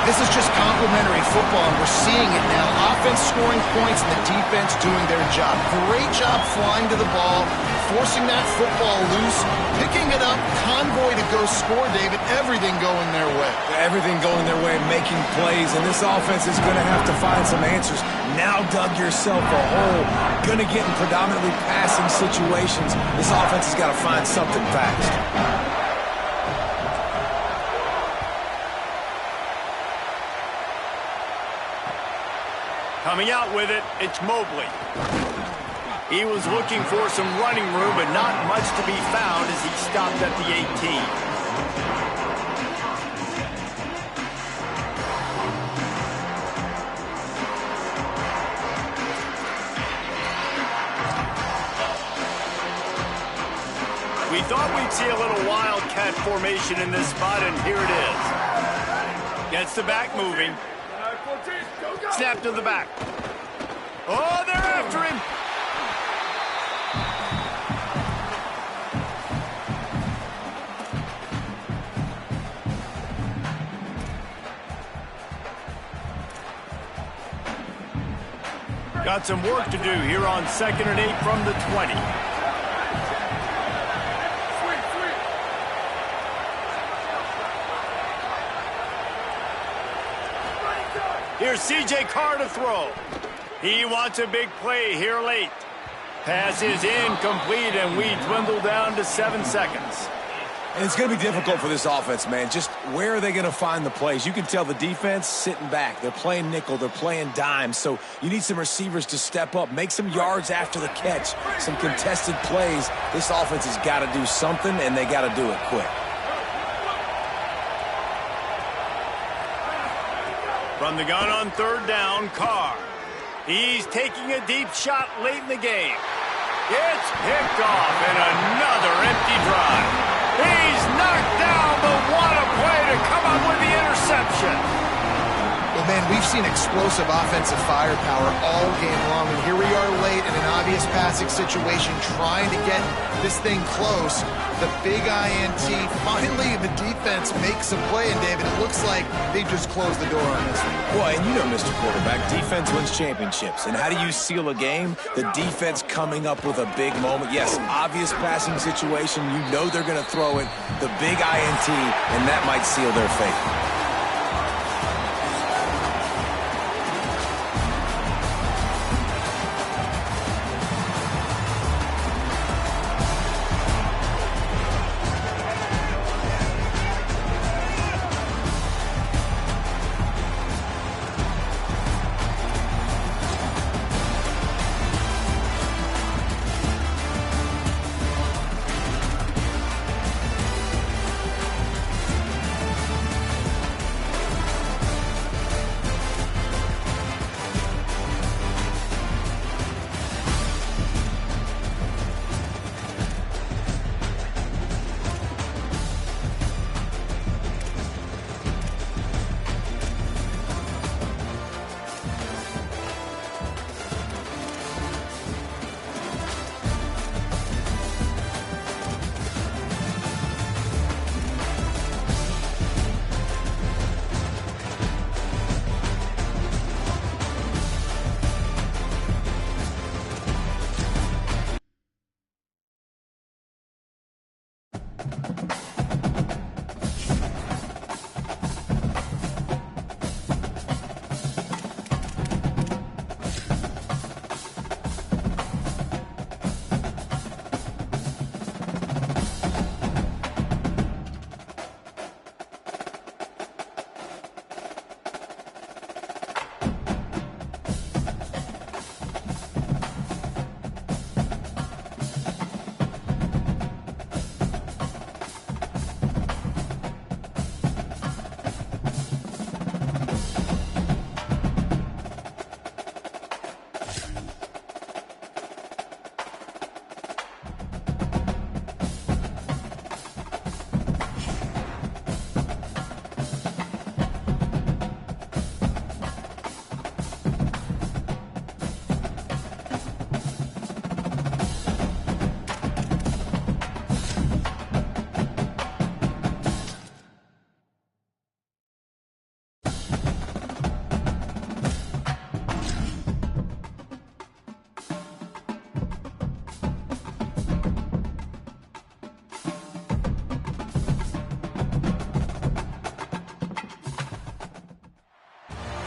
This is just complimentary football, and we're seeing it now. Offense scoring points and the defense doing their job. Great job flying to the ball, forcing that football loose, picking it up, convoy to go score, David. Everything going their way. Everything going their way, making plays, and this offense is going to have to find some answers. Now dug yourself a hole. Going to get in predominantly passing situations. This offense has got to find something fast. Coming out with it, it's Mobley. He was looking for some running room, but not much to be found as he stopped at the 18. We thought we'd see a little wildcat formation in this spot, and here it is. Gets the back moving. Snap to the back. Oh, they're after him. Got some work to do here on 2nd and 8 from the 20. Here's C.J. Carr to throw. He wants a big play here late. Pass is incomplete, and we dwindle down to 7 seconds. And it's going to be difficult for this offense, man. Just where are they going to find the plays? You can tell the defense sitting back. They're playing nickel. They're playing dime. So you need some receivers to step up, make some yards after the catch, some contested plays. This offense has got to do something, and they got to do it quick. From the gun on 3rd down, Carr. He's taking a deep shot late in the game. It's picked off, and another empty drive. He's knocked down, but what a play to come up with the interception. Well, man, we've seen explosive offensive firepower all game long, and here we are late in an obvious passing situation trying to get this thing close. The big INT, finally the defense makes a play, and David, it looks like they just closed the door on this one. Well, and you know, Mr. Quarterback, defense wins championships. And how do you seal a game? The defense coming up with a big moment. Yes, obvious passing situation. You know they're going to throw it. The big INT, and that might seal their fate.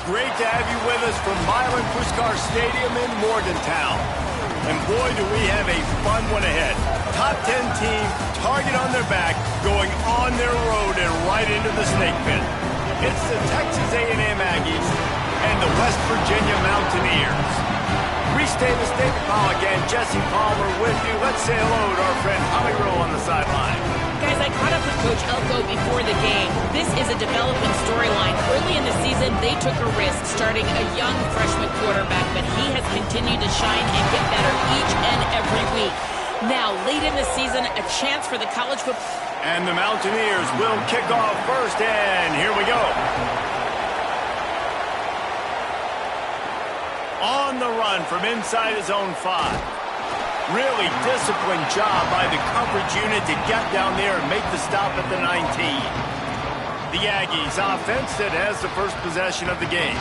Great to have you with us from Milan Puskar Stadium in Morgantown. And boy, do we have a fun one ahead. Top 10 team, target on their back, going on their road and right into the snake pit. It's the Texas A&M Aggies and the West Virginia Mountaineers. Reese Davis, David Pollack, and Jesse Palmer with you. Let's say hello to our friend Tommy Rowe on the sideline. Guys, I caught up with Coach Elko before the game. This is a development storyline. Early in the season, they took a risk starting a young freshman quarterback, but he has continued to shine and get better each and every week. Now, late in the season, a chance for the college football. And the Mountaineers will kick off first, and here we go. On the run from inside his own 5. Really disciplined job by the coverage unit to get down there and make the stop at the 19. The Aggies offense that has the first possession of the game.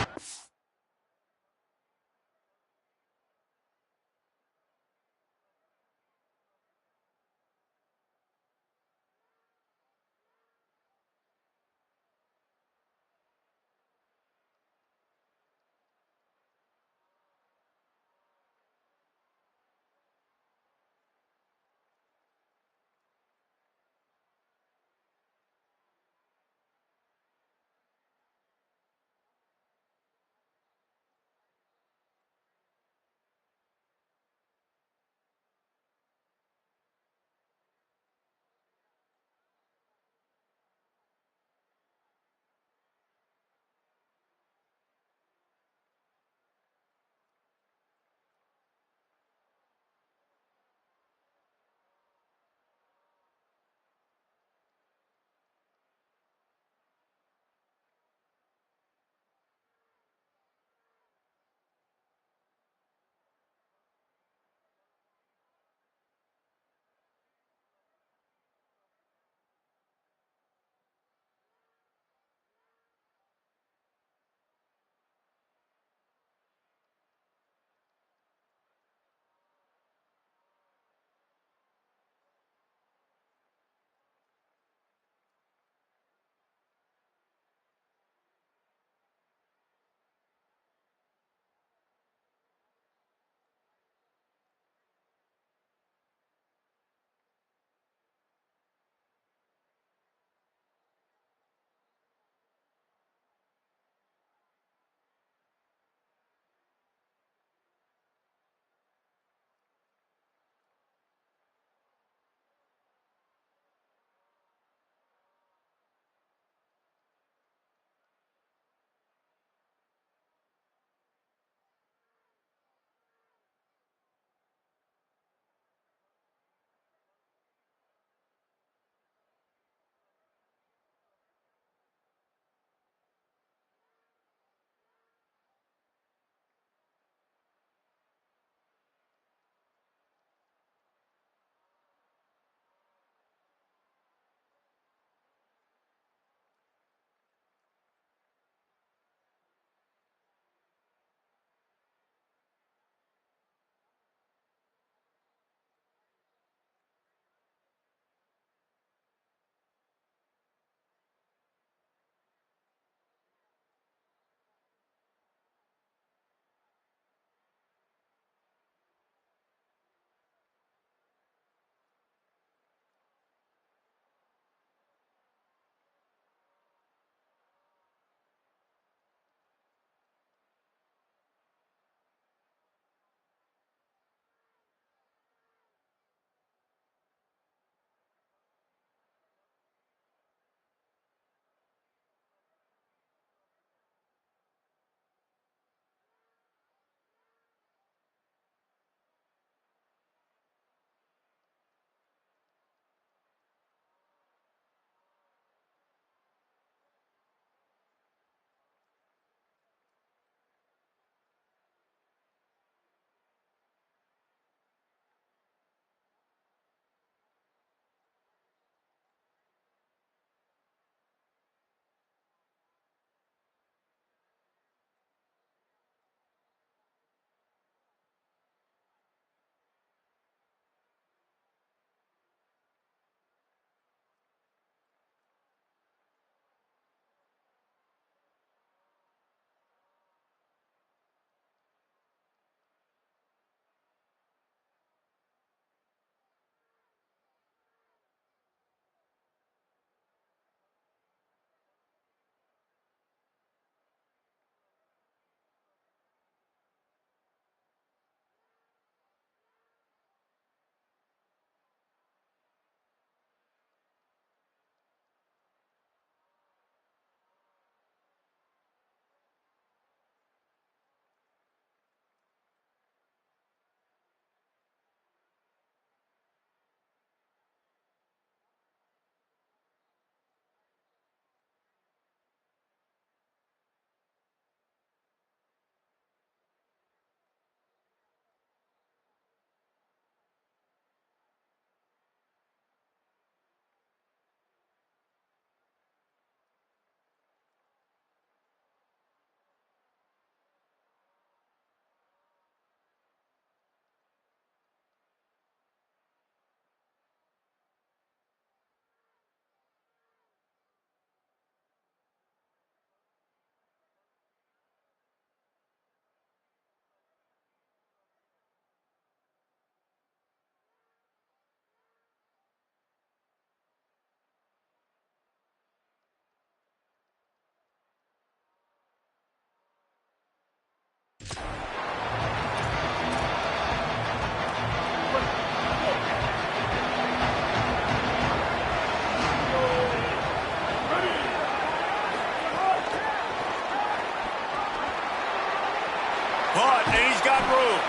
But, and he's got room.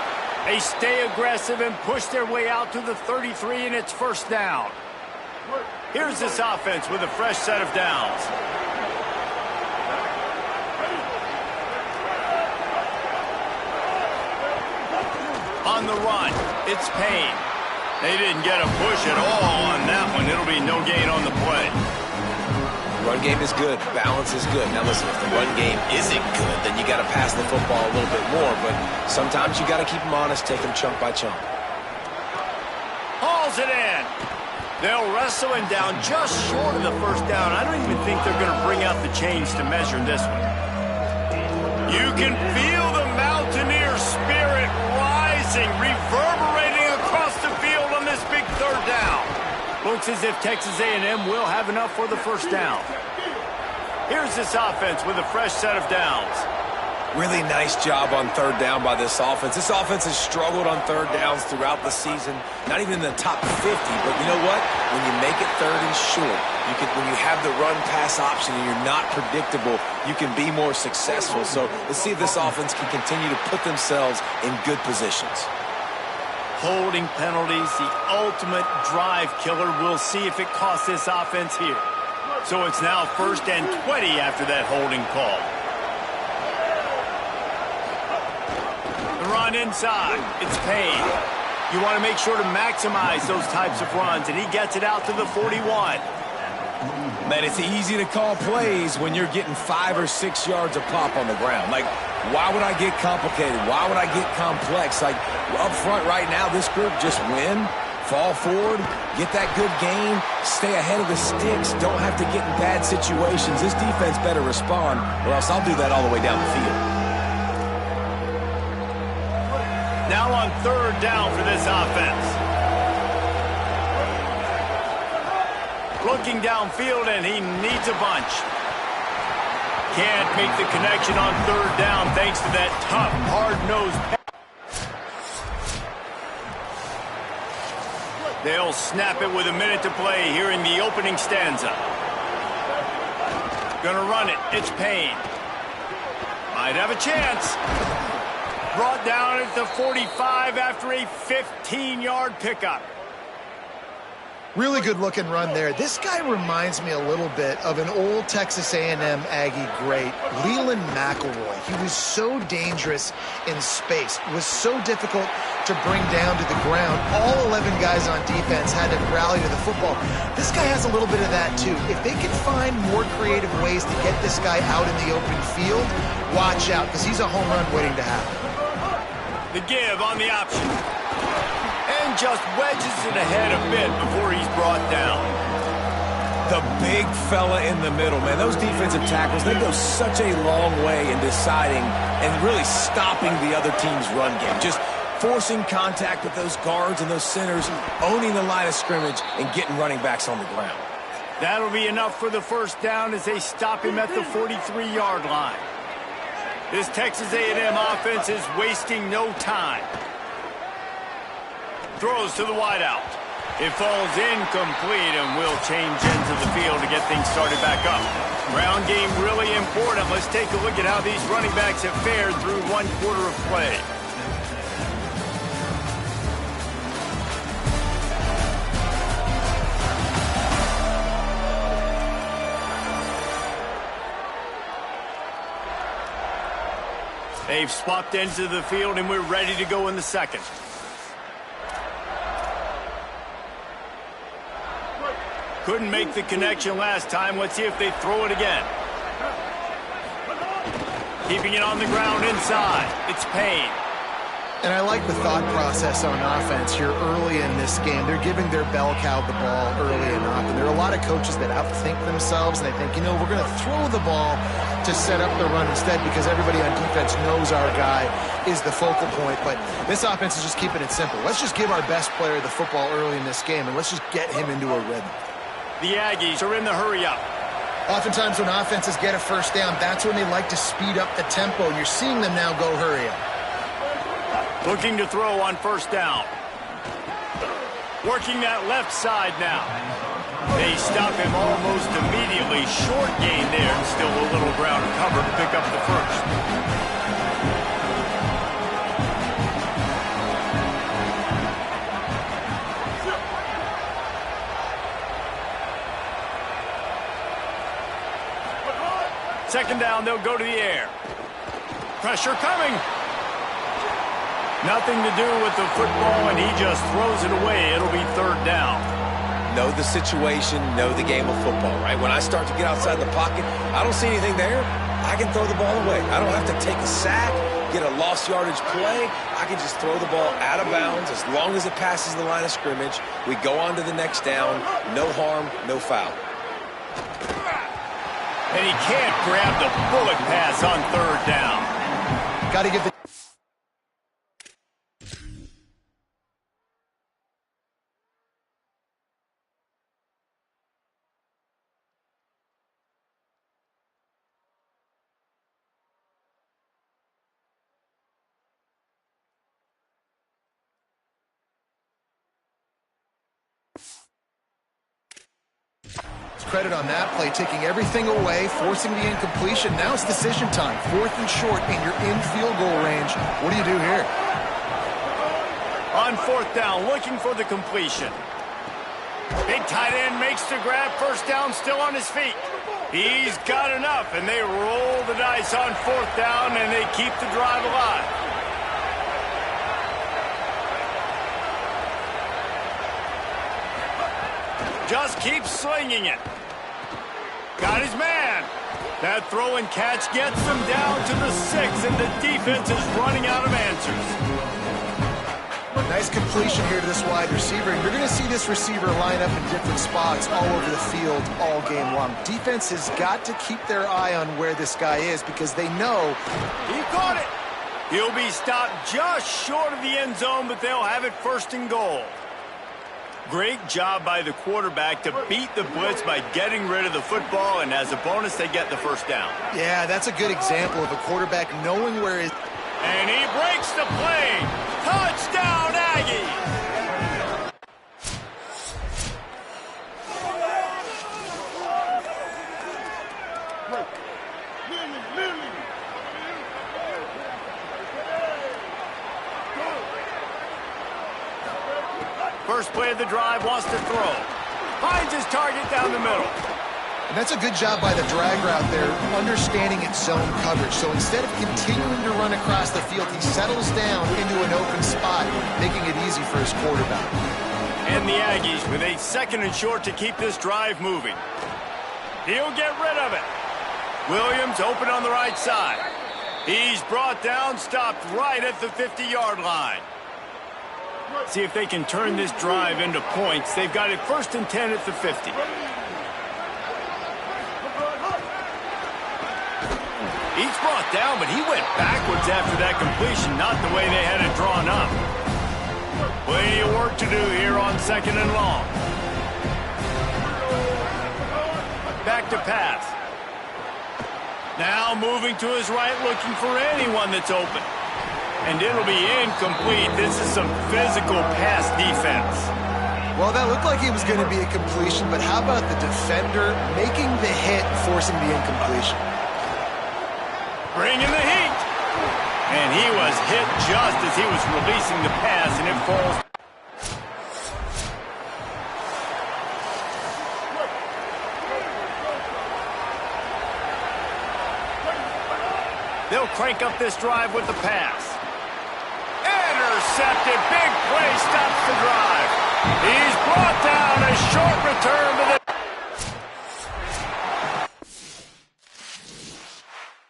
They stay aggressive and push their way out to the 33, and it's first down. Here's this offense with a fresh set of downs. On the run, it's Payne. They didn't get a push at all on that one. It'll be no gain on the play. Run game is good. Balance is good. Now listen, if the run game isn't good, then you got to pass the football a little bit more. But sometimes you got to keep them honest, take them chunk by chunk. Hauls it in. They'll wrestle him down just short of the first down. I don't even think they're going to bring out the chains to measure this one. You can feel the Mountaineer spirit rising, reverberating across the field on this big third down. Looks as if Texas A&M will have enough for the first down. Here's this offense with a fresh set of downs. Really nice job on third down by this offense. This offense has struggled on third downs throughout the season. Not even in the top 50, but you know what? When you make it third and short, when you have the run-pass option and you're not predictable, you can be more successful. So let's see if this offense can continue to put themselves in good positions. Holding penalties, the ultimate drive killer. We'll see if it costs this offense here. So it's now 1st and 20 after that holding call. The run inside. It's Payne. You want to make sure to maximize those types of runs, and he gets it out to the 41. Man, it's easy to call plays when you're getting 5 or 6 yards of pop on the ground. Like, why would I get complicated? Why would I get complex? Like, up front right now, this group just win, fall forward, get that good gain, stay ahead of the sticks, don't have to get in bad situations. This defense better respond, or else I'll do that all the way down the field. Now on third down for this offense. Looking downfield, and he needs a bunch. Can't make the connection on third down thanks to that tough, hard-nosed pass. They'll snap it with a minute to play here in the opening stanza. Gonna run it. It's Payne. Might have a chance. Brought down at the 45 after a 15-yard pickup. Really good-looking run there. This guy reminds me a little bit of an old Texas A&M Aggie great, Leland McElroy. He was so dangerous in space. It was so difficult to bring down to the ground. All 11 guys on defense had to rally to the football. This guy has a little bit of that, too. If they can find more creative ways to get this guy out in the open field, watch out, because he's a home run waiting to happen. The give on the option. And just wedges it ahead a bit before he's brought down. The big fella in the middle, man. Those defensive tackles, they go such a long way in deciding and really stopping the other team's run game. Just forcing contact with those guards and those centers, owning the line of scrimmage, and getting running backs on the ground. That'll be enough for the first down as they stop him at the 43-yard line. This Texas A&M offense is wasting no time. Throws to the wideout. It falls incomplete and will change into the field to get things started back up. Ground game really important. Let's take a look at how these running backs have fared through 1 quarter of play. They've swapped into the field, and we're ready to go in the second. Couldn't make the connection last time. Let's see if they throw it again. Keeping it on the ground inside. It's Payne. And I like the thought process on offense here early in this game. They're giving their bell cow the ball early and often. There are a lot of coaches that outthink themselves, and they think, you know, we're going to throw the ball to set up the run instead because everybody on defense knows our guy is the focal point. But this offense is just keeping it simple. Let's just give our best player the football early in this game, and let's just get him into a rhythm. The Aggies are in the hurry-up. Oftentimes when offenses get a first down, that's when they like to speed up the tempo. You're seeing them now go hurry-up. Looking to throw on first down. Working that left side now. They stop him almost immediately. Short gain there, and still a little ground cover to pick up the first. second down, they'll go to the air. Pressure coming. Nothing to do with the football, and he just throws it away. It'll be third down. Know the situation, know the game of football, right? When I start to get outside the pocket, I don't see anything there, I can throw the ball away. I don't have to take a sack, get a lost yardage play. I can just throw the ball out of bounds. As long as it passes the line of scrimmage, we go on to the next down. No harm, no foul. And he can't grab the bullet pass on third down. Got to give the credit on that play, taking everything away, forcing the incompletion. Now it's decision time. 4th and short, and you're in field goal range. What do you do here? On 4th down, looking for the completion. Big tight end makes the grab. First down, still on his feet. He's got enough, and they roll the dice on 4th down, and they keep the drive alive. Just keep slinging it. Got his man. That throw and catch gets them down to the 6, and the defense is running out of answers. Nice completion here to this wide receiver, and you're going to see this receiver line up in different spots all over the field all game long. Defense has got to keep their eye on where this guy is because they know. He caught it. He'll be stopped just short of the end zone, but they'll have it 1st and goal. Great job by the quarterback to beat the blitz by getting rid of the football, and as a bonus, they get the 1st down. Yeah, that's a good example of a quarterback knowing where his... And he breaks the play. Touchdown, Aggies! First play of the drive, wants to throw. Finds his target down the middle. And that's a good job by the drag route there, understanding its zone coverage. So instead of continuing to run across the field, he settles down into an open spot, making it easy for his quarterback. And the Aggies with a 2nd and short to keep this drive moving. He'll get rid of it. Williams open on the right side. He's brought down, stopped right at the 50-yard line. See if they can turn this drive into points. They've got it 1st and 10 at the 50. He's brought down, but he went backwards after that completion, not the way they had it drawn up. Plenty of work to do here on 2nd and long. Back to pass. Now moving to his right, looking for anyone that's open. And it'll be incomplete. This is some physical pass defense. Well, that looked like it was going to be a completion, but how about the defender making the hit, forcing the incompletion? Bringing the heat. And he was hit just as he was releasing the pass, and it falls. They'll crank up this drive with the pass. Intercepted. Big play stops the drive. He's brought down. A short return to the